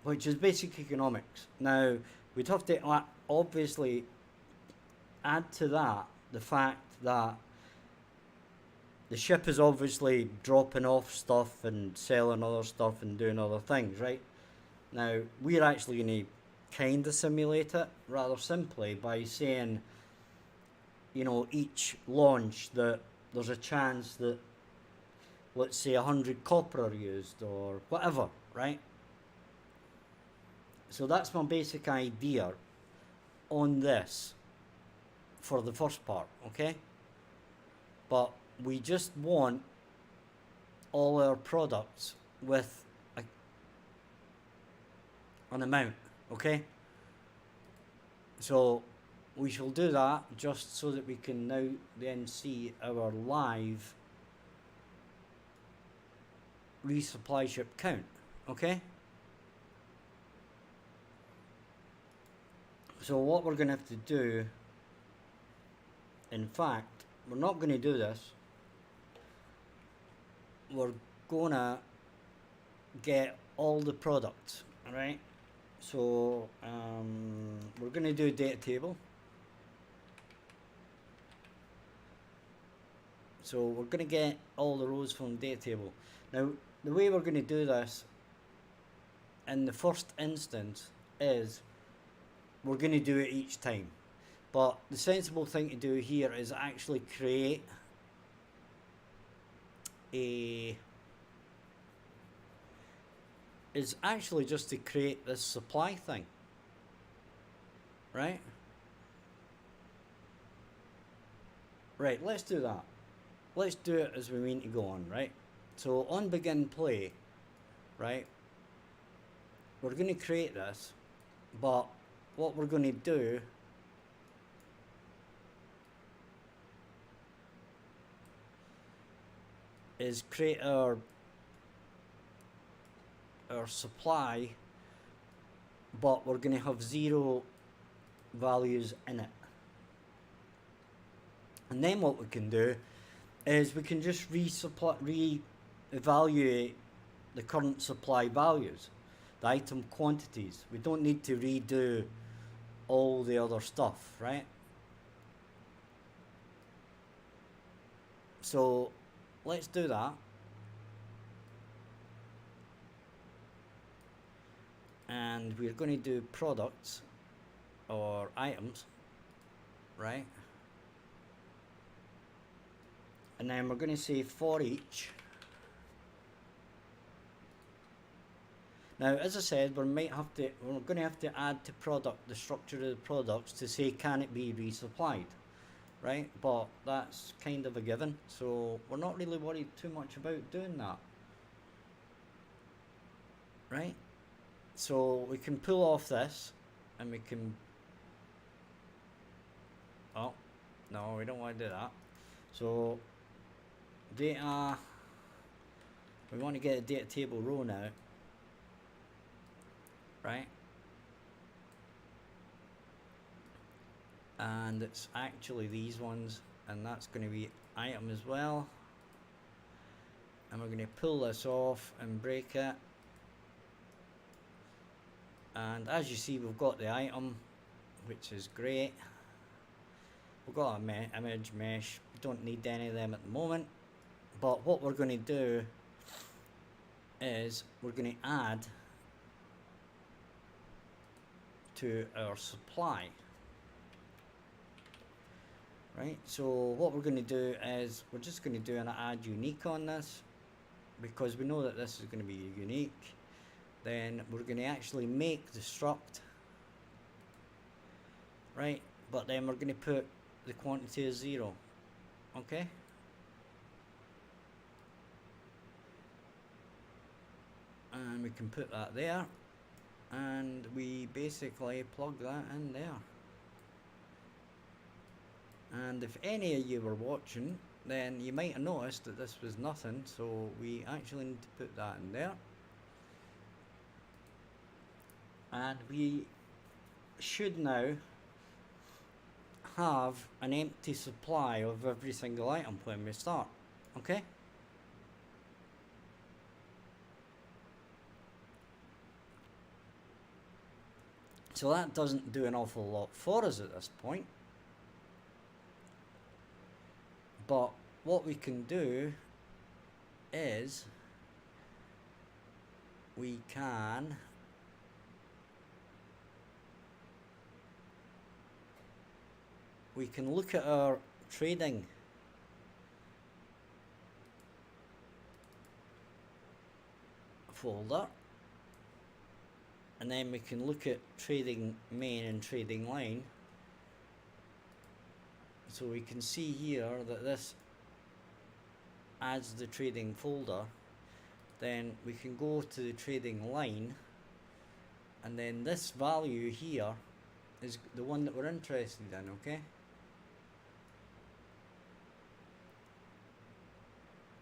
Speaker 1: which is basic economics. Now, we'd have to obviously add to that the fact that the ship is obviously dropping off stuff and selling other stuff and doing other things, right? Now, we're actually going to kind of simulate it rather simply by saying, you know, each launch that there's a chance that, let's say, 100 copper are used or whatever, right? So that's my basic idea on this for the first part, okay? But we just want all our products with an amount, okay? So we shall do that just so that we can now then see our live resupply ship count, okay? So what we're going to have to do, in fact, we're not going to do this. We're going to get all the products, alright? So we're going to do a data table. So we're going to get all the rows from the data table. Now, the way we're going to do this in the first instance is we're going to do it each time. But the sensible thing to do here is actually create just to create this supply thing, right? Right, let's do that. Let's do it as we mean to go on, right? So on begin play, right, we're going to create this, but what we're going to do is create our supply, but we're going to have 0 values in it. And then what we can do is we can just re-evaluate the current supply values, the item quantities. We don't need to redo all the other stuff, right? So let's do that. And we're going to do products or items, right? And then we're going to say for each. Now, as I said, we're going to have to add to product the structure of the products to say can it be resupplied, right? But that's kind of a given, so we're not really worried too much about doing that, right? So we can pull off this, and we can. Oh, no, we don't want to do that. So data. We want to get a data table row now, right? And it's actually these ones, and that's going to be item as well. And we're going to pull this off and break it. And as you see, we've got the item, which is great. We've got an image mesh. We don't need any of them at the moment. But what we're going to do is we're going to add to our supply. Right, so what we're going to do is we're just going to do an add unique on this, because we know that this is going to be unique. Then we're going to actually make the struct, right, but then we're going to put the quantity as 0, okay? And we can put that there, and we basically plug that in there. And if any of you were watching, then you might have noticed that this was nothing, so we actually need to put that in there. And we should now have an empty supply of every single item when we start, okay? So that doesn't do an awful lot for us at this point. But what we can do is we can look at our trading folder, and then we can look at trading main and trading line. So we can see here that this adds the trading folder. Then we can go to the trading line, and then this value here is the one that we're interested in, okay?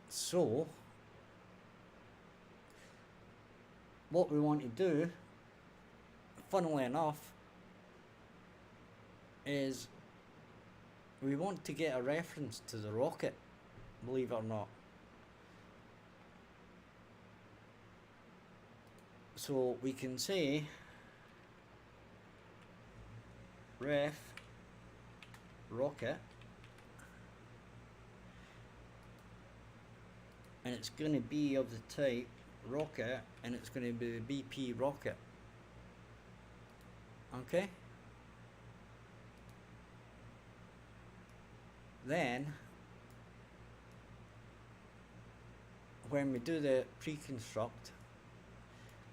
Speaker 1: So what we want to do, funnily enough, is we want to get a reference to the rocket, believe it or not. So we can say ref rocket, and it's going to be of the type rocket, and it's going to be the BP rocket, okay? Then when we do the pre-construct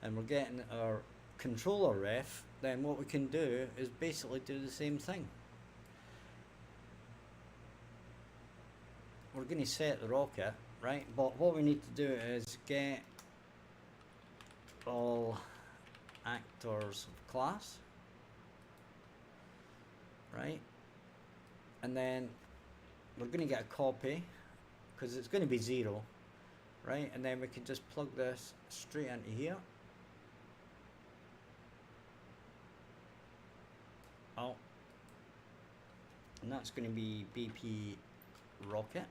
Speaker 1: and we're getting our controller ref, then what we can do is basically do the same thing. We're going to set the rocket, right? But what we need to do is get all actors of class, right? And then we're going to get a copy, because it's going to be 0, right? And then we can just plug this straight into here. Oh, and that's going to be BP rocket.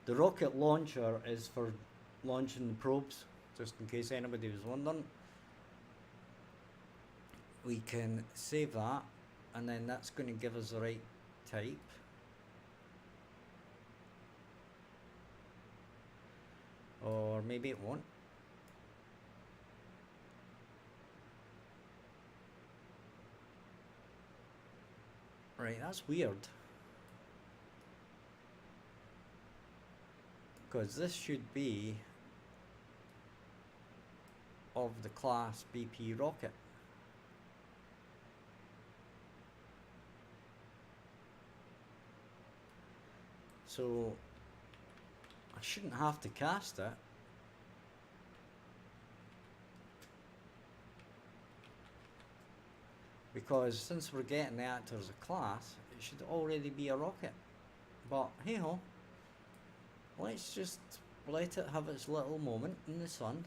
Speaker 1: The rocket launcher is for launching the probes, just in case anybody was wondering. We can save that, and then that's going to give us the right type. Or maybe it won't. Right, that's weird. Because this should be of the class BP rocket. So I shouldn't have to cast it. Because since we're getting the actor as a class, it should already be a rocket. But hey ho, let's just let it have its little moment in the sun.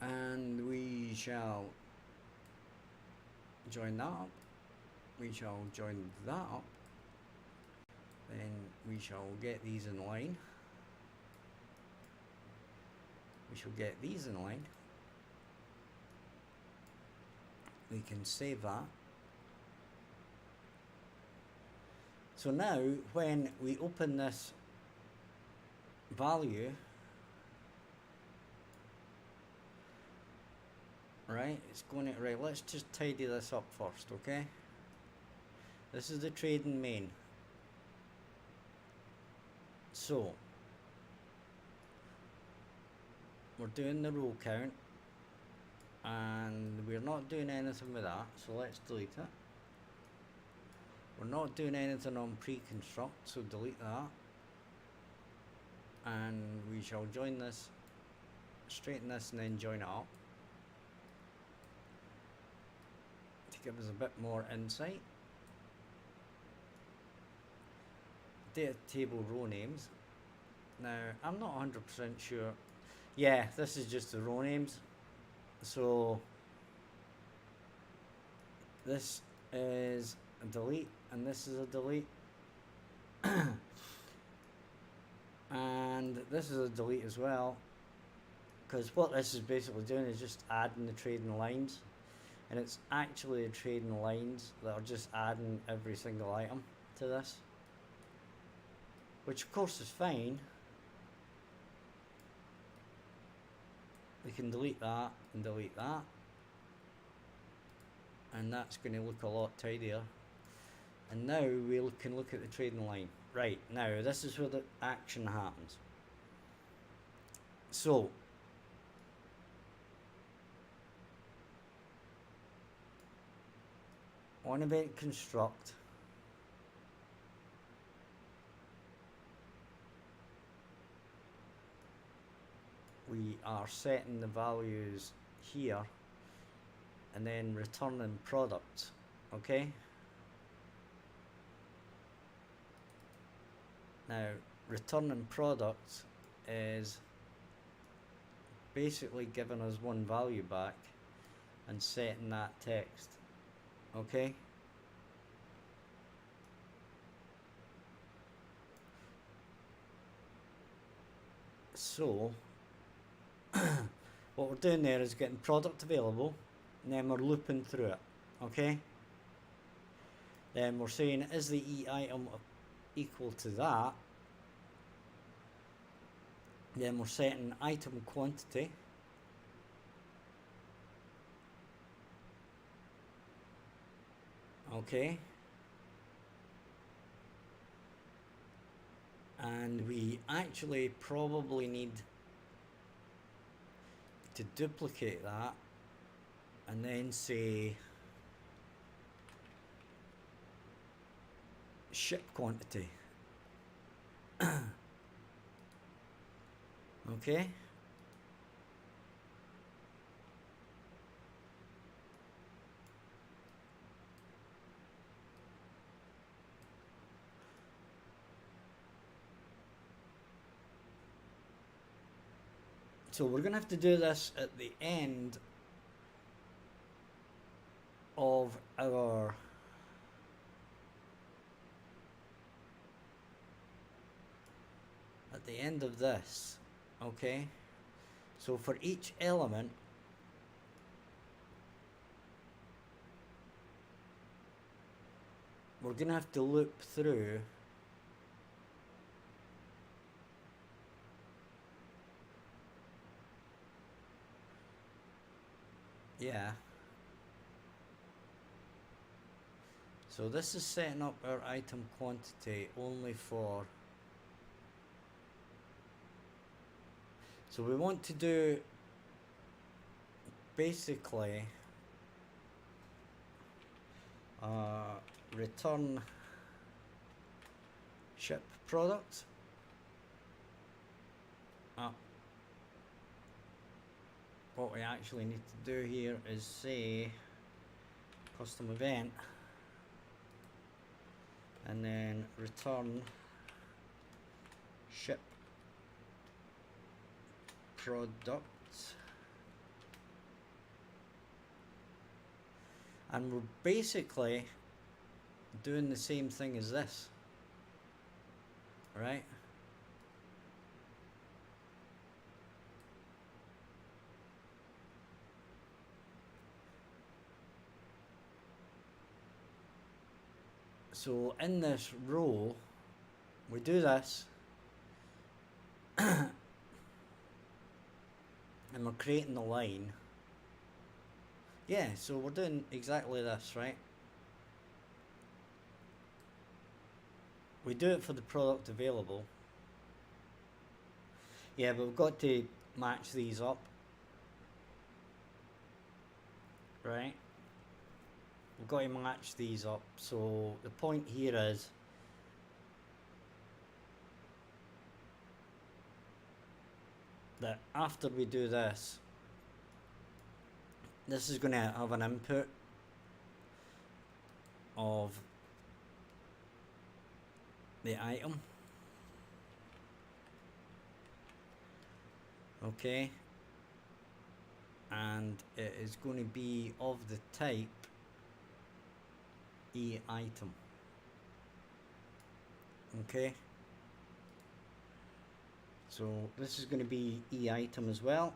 Speaker 1: And we shall join that up. We shall join that up. Then we shall get these in line. We shall get these in line. We can save that. So now when we open this value, right, it's going to, right, let's just tidy this up first, okay? This is the trading main. So we're doing the row count and we're not doing anything with that, so let's delete it. We're not doing anything on pre-construct, so delete that. And we shall join this, straighten this and then join it up to give us a bit more insight. Data table row names. Now I'm not 100% sure. Yeah, this is just the row names. So this is a delete and this is a delete. And this is a delete as well, because what this is basically doing is just adding the trading lines, and it's actually the trading lines that are just adding every single item to this, which of course is fine. We can delete that and delete that, and that's going to look a lot tidier. And now we can look at the trading line. Right, now this is where the action happens. So on event construct, we are setting the values here and then returning products, okay? Now, returning products is basically giving us one value back and setting that text, okay? So, what we're doing there is getting product available, and then we're looping through it, okay? Then we're saying, is the E item equal to that? Then we're setting item quantity. Okay. And we actually probably need to duplicate that and then say ship quantity. Okay. So we're going to have to do this at the end of our at the end of this, okay? So for each element, we're going to have to loop through so this is setting up our item quantity only for So we want to do basically return ship product. What we actually need to do here is say custom event and then return ship products, and we're basically doing the same thing as this, right? So in this row, we do this, and we're creating the line. Yeah, so we're doing exactly this, right? We do it for the product available. Yeah, but we've got to match these up, right? We've got to match these up. So the point here is that after we do this, this is going to have an input of the item. Okay. And it is going to be of the type item. Okay. So this is going to be item as well.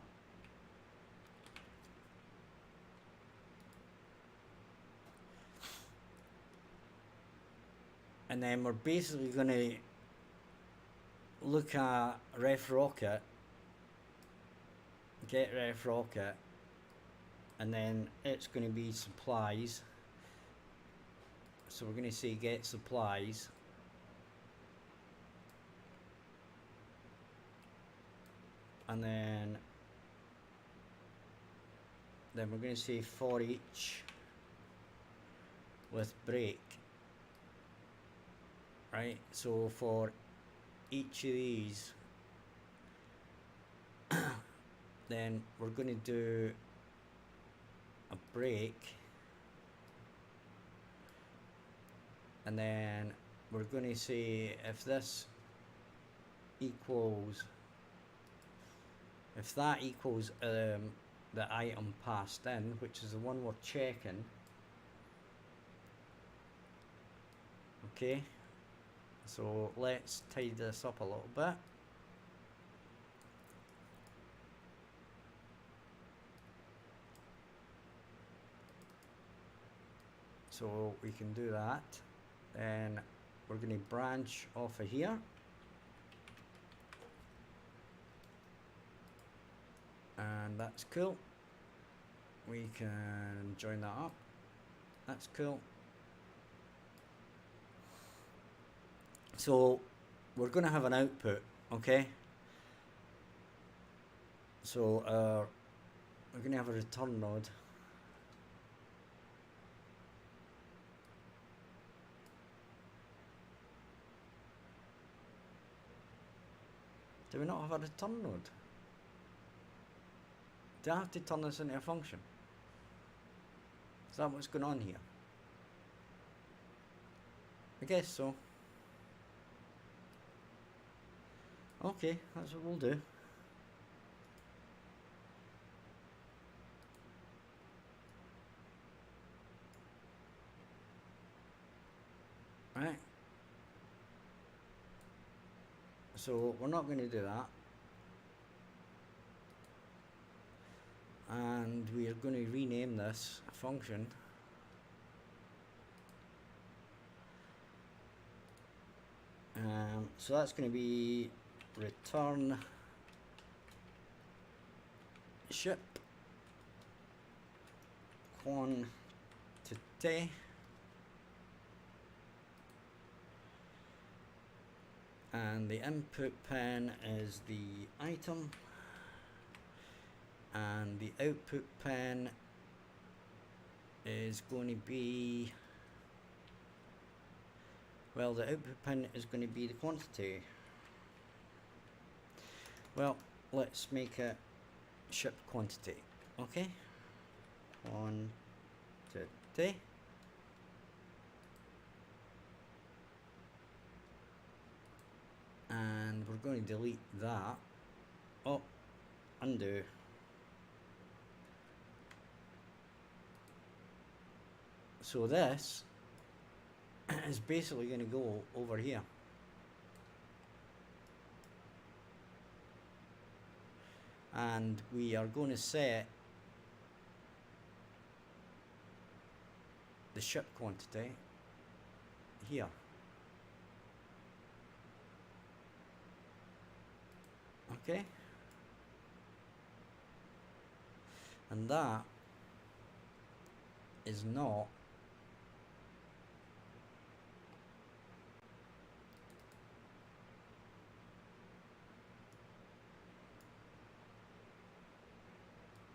Speaker 1: And then we're basically going to look at ref rocket, get ref rocket, and then it's going to be supplies. So we're going to say get supplies, and then we're going to say for each with break, right? So for each of these then we're going to do a break, and then we're going to say if this equals, if that equals the item passed in, which is the one we're checking. Okay, so let's tidy this up a little bit. So we can do that. Then we're going to branch off of here. And that's cool. We can join that up. That's cool. So we're going to have an output, okay? So we're going to have a return node. Do we not have a return node? Do I have to turn this into a function? Is that what's going on here? I guess so. Okay, that's what we'll do. Right. So we're not going to do that. And we are going to rename this function. So that's going to be return ship quantity, and the input pen is the item, and the output pin is going to be, well, the output pin is going to be the quantity. Well, let's make it ship quantity. Okay, quantity. And we're going to delete that. Oh, undo. So this is basically going to go over here. And we are going to set the ship quantity here. Okay, and that is not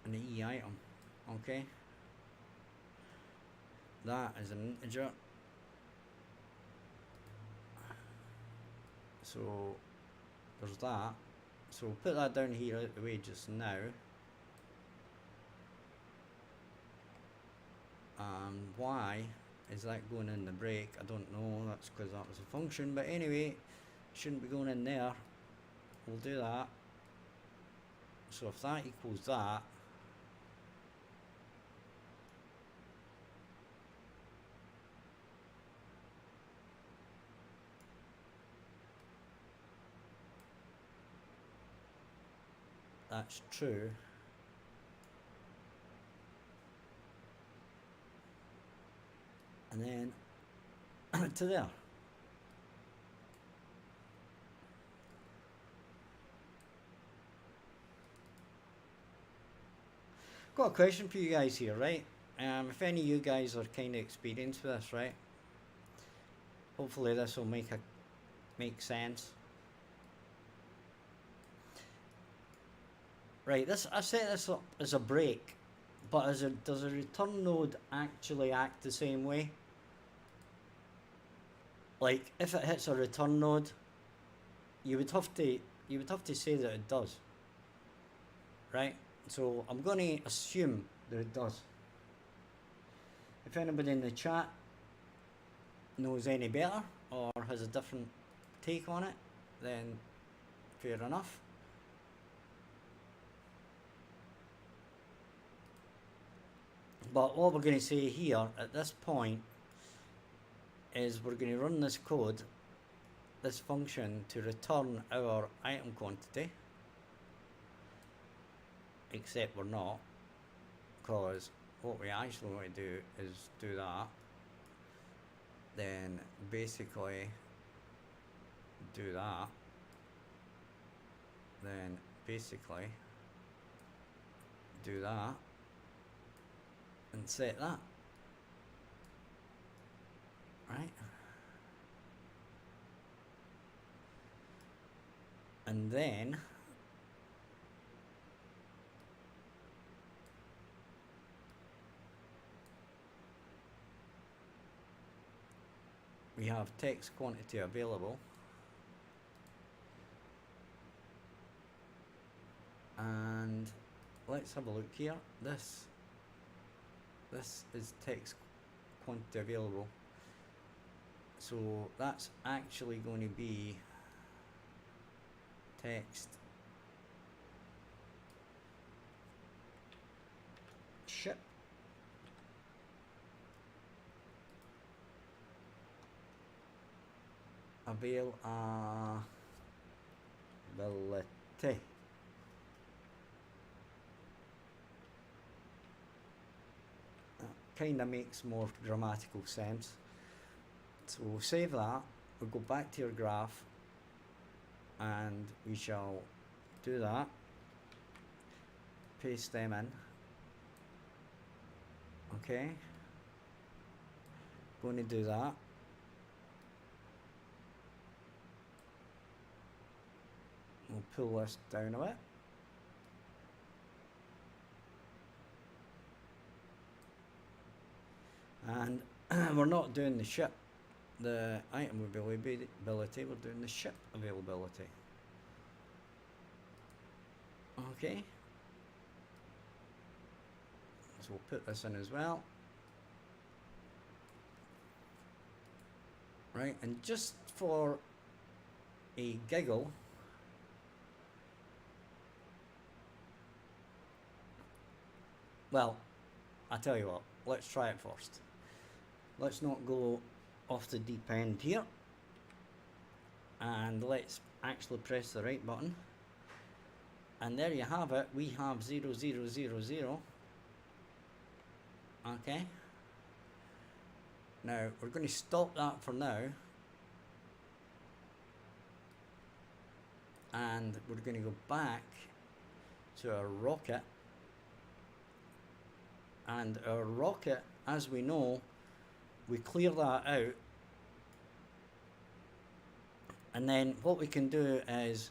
Speaker 1: an E item. Okay, that is an integer. So there's that. So we'll put that down here out of the way just now. Why is that going in the break? I don't know. That's because that was a function. But anyway, shouldn't be going in there. We'll do that. So if that equals that, that's true. And then to there. Got a question for you guys here, right? If any of you guys are kind of experienced with this, right? Hopefully this will make sense. Right, I set this up as a break, but does a return node actually act the same way? Like, if it hits a return node, you would have to say that it does, right? So I'm going to assume that it does. If anybody in the chat knows any better or has a different take on it, then fair enough. But what we're going to say here at this point is we're going to run this code, this function, to return our item quantity, except we're not, because what we actually want to do is do that, then basically do that, then basically do that, and set that, right? And then we have text quantity available, and let's have a look here. This is text quantity available, so that's actually going to be text ship availability. Kind of makes more grammatical sense. So we'll save that, we'll go back to your graph, and we shall do that, paste them in. Okay, going to do that. We'll pull this down a bit. and we're not doing the ship, the item availability, we're doing the ship availability. Okay, so we'll put this in as well. Right, and just for a giggle, well, I tell you what, let's try it first. Let's not go off the deep end here, and let's actually press the right button, and there you have it. We have 0000. Okay, now we're going to stop that for now, and we're going to go back to our rocket, and our rocket, as we know, we clear that out, and then what we can do is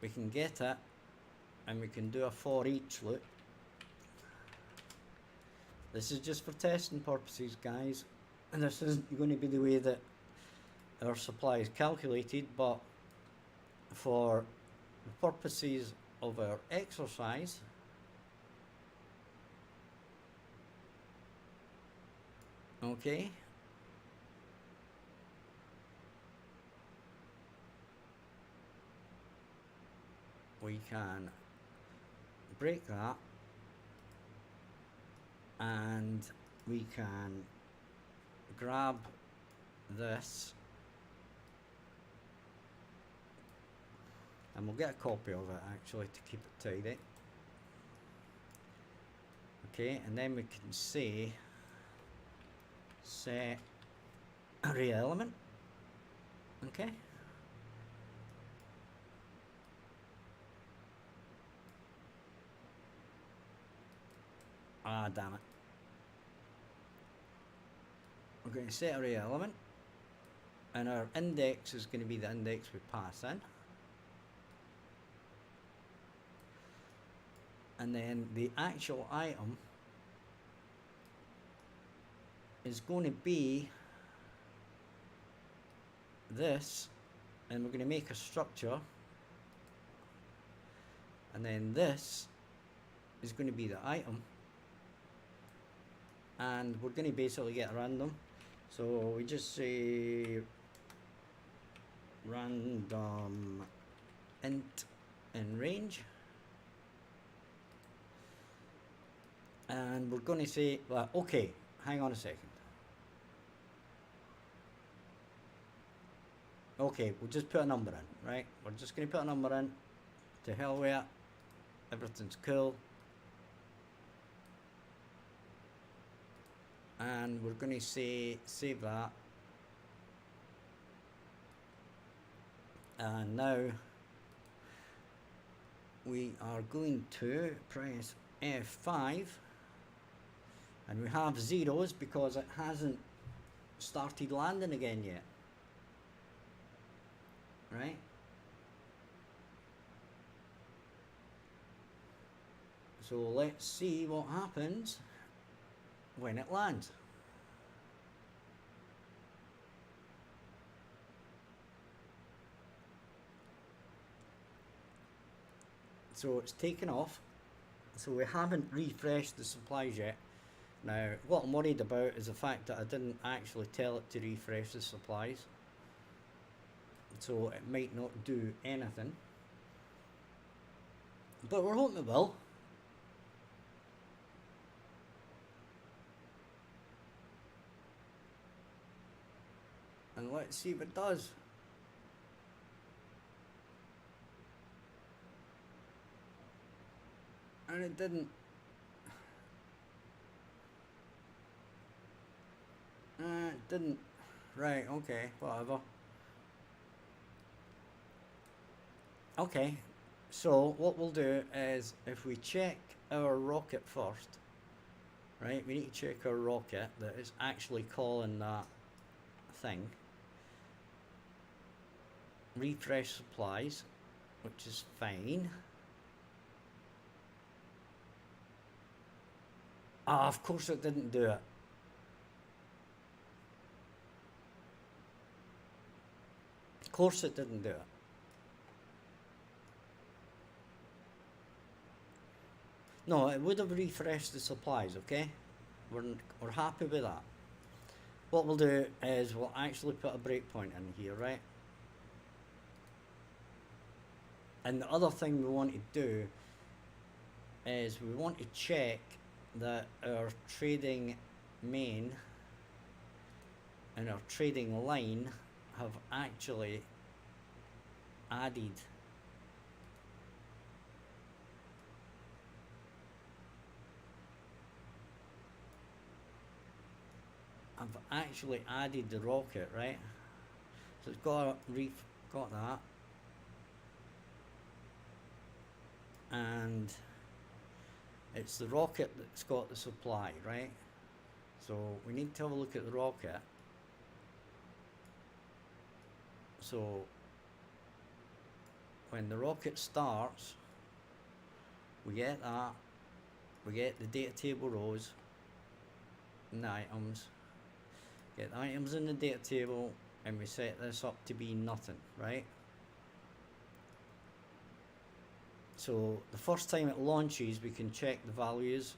Speaker 1: we can get it and we can do a for each loop. This is just for testing purposes, guys, and this isn't going to be the way that our supply is calculated, but for the purposes of our exercise, okay, we can break that, and we can grab this, and we'll get a copy of it actually to keep it tidy. Okay, and then we can say set array element. Okay, damn it. We're going to set array element, and our index is going to be the index we pass in, and then the actual item is going to be this, and we're going to make a structure, and then this is going to be the item, and we're going to basically get random. So we just say random int in range, and we're going to say, well, okay, hang on a second. Okay, we'll just put a number in, right? We're just going to put a number in. To hell with it. Everything's cool. And we're going to say, save that. And now we are going to press F5. And we have zeros because it hasn't started landing again yet. Right? So let's see what happens when it lands. So it's taken off. So we haven't refreshed the supplies yet. Now, what I'm worried about is the fact that I didn't actually tell it to refresh the supplies. So it might not do anything. But we're hoping it will. And let's see if it does. And it didn't. It didn't. Right, okay, whatever. Okay, so what we'll do is, if we check our rocket first, right, we need to check our rocket that is actually calling that thing. Refresh supplies, which is fine. Ah, of course it didn't do it. course it didn't do it. No, it would have refreshed the supplies, okay? We're happy with that. What we'll do is we'll actually put a breakpoint in here, right? And the other thing we want to do is we want to check that our trading main and our trading line have actually added the rocket, right? So it's got that, and it's the rocket that's got the supply, right? So we need to have a look at the rocket. So when the rocket starts, we get that, we get the data table rows and the items, get the items in the data table, and we set this up to be nothing, right? So the first time it launches, we can check the values,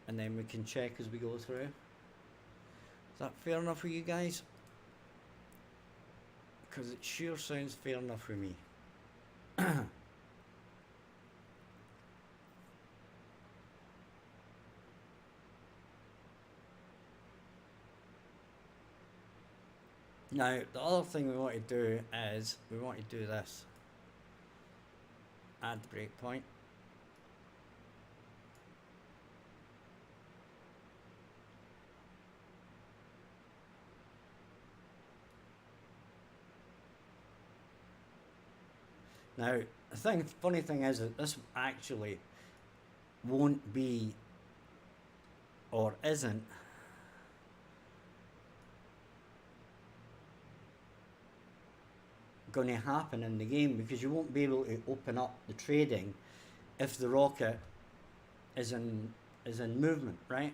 Speaker 1: and then we can check as we go through. Is that fair enough for you guys? Because it sure sounds fair enough for me. Now, the other thing we want to do is we want to do this. Add the breakpoint. Now, the funny thing is that this actually won't be, or isn't, going to happen in the game, because you won't be able to open up the trading if the rocket is in movement, right?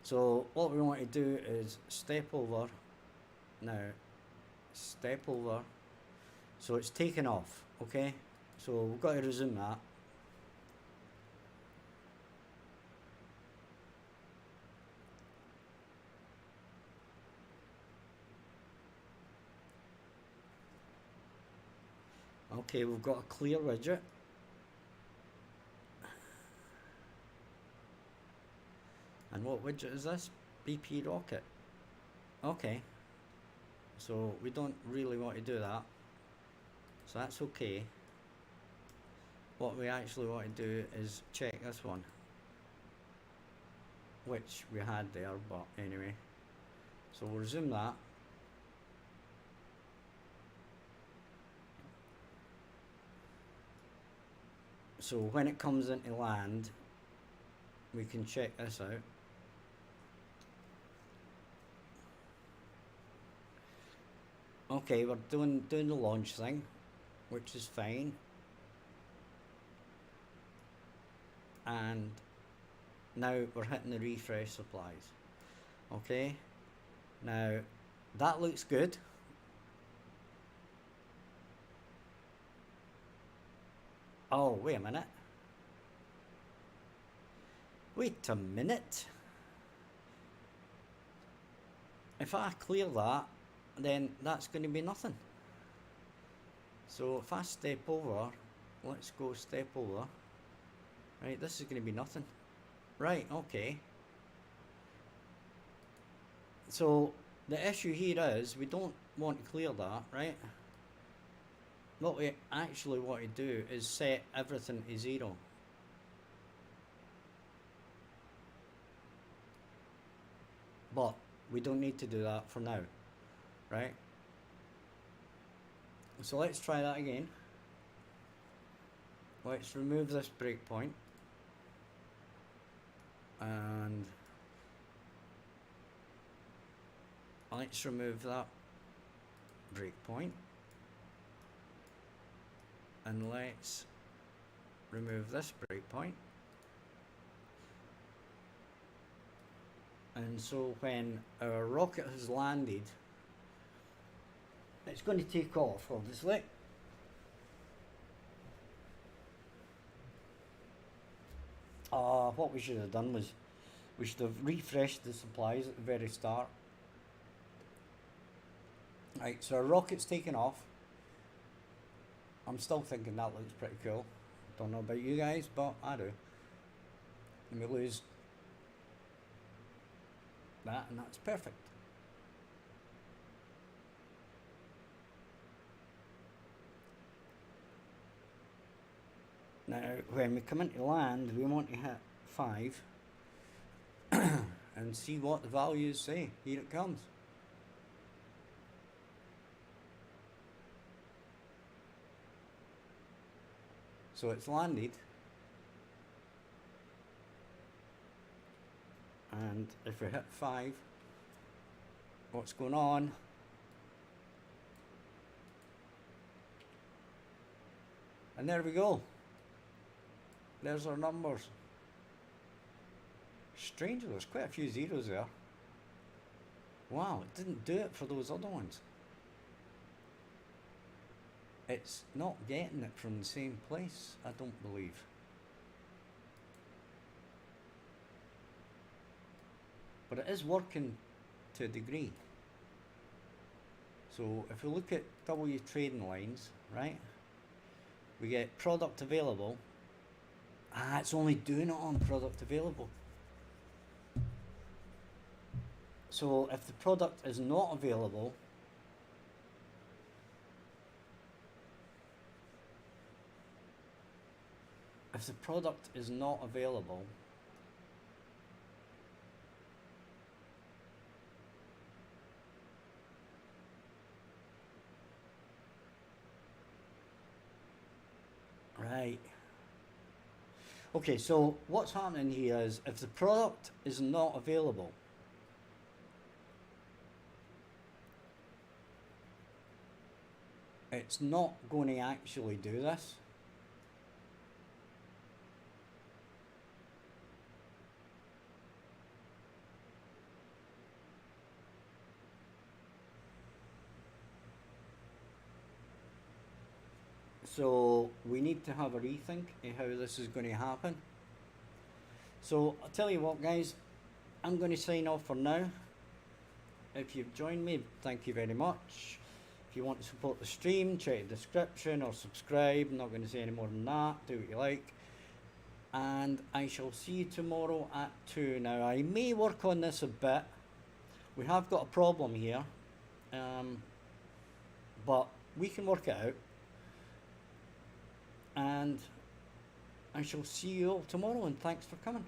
Speaker 1: So what we want to do is step over. Now, step over. So it's taken off, okay? So we've got to resume that. Okay, we've got a clear widget. And what widget is this? BP rocket. Okay. So we don't really want to do that. So that's okay. What we actually want to do is check this one, which we had there, but anyway. So we'll resume that. So when it comes into land, we can check this out. Okay, we're doing the launch thing, which is fine. And now we're hitting the refresh supplies. Okay, now that looks good. Oh, wait a minute. Wait a minute. If I clear that, then that's going to be nothing. So if I step over, let's go step over. Right, this is going to be nothing. Right, okay. So the issue here is we don't want to clear that, right? What we actually want to do is set everything to 0. But we don't need to do that for now, right? So let's try that again. Let's remove this breakpoint. And let's remove that breakpoint. And let's remove this breakpoint. And so when our rocket has landed, it's going to take off, obviously. What we should have done was we should have refreshed the supplies at the very start. Right, so our rocket's taken off. I'm still thinking that looks pretty cool. Don't know about you guys, but I do. And we lose that, and that's perfect. Now, when we come into land, we want to hit 5 and see what the values say. Here it comes. So it's landed. And if we hit 5, what's going on? And there we go. There's our numbers. Strange, there's quite a few zeros there. Wow, it didn't do it for those other ones. It's not getting it from the same place, I don't believe. But it is working to a degree. So if we look at W trading lines, right? We get product available. It's only doing it on product available. So if the product is not available, right. Okay, so what's happening here is if the product is not available, it's not going to actually do this. So we need to have a rethink of how this is going to happen. So I'll tell you what, guys, I'm going to sign off for now. If you've joined me, thank you very much. If you want to support the stream, check the description or subscribe. I'm not going to say any more than that. Do what you like. And I shall see you tomorrow at 2. Now, I may work on this a bit. We have got a problem here. But we can work it out. And I shall see you all tomorrow, and thanks for coming.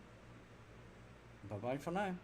Speaker 1: Bye bye for now.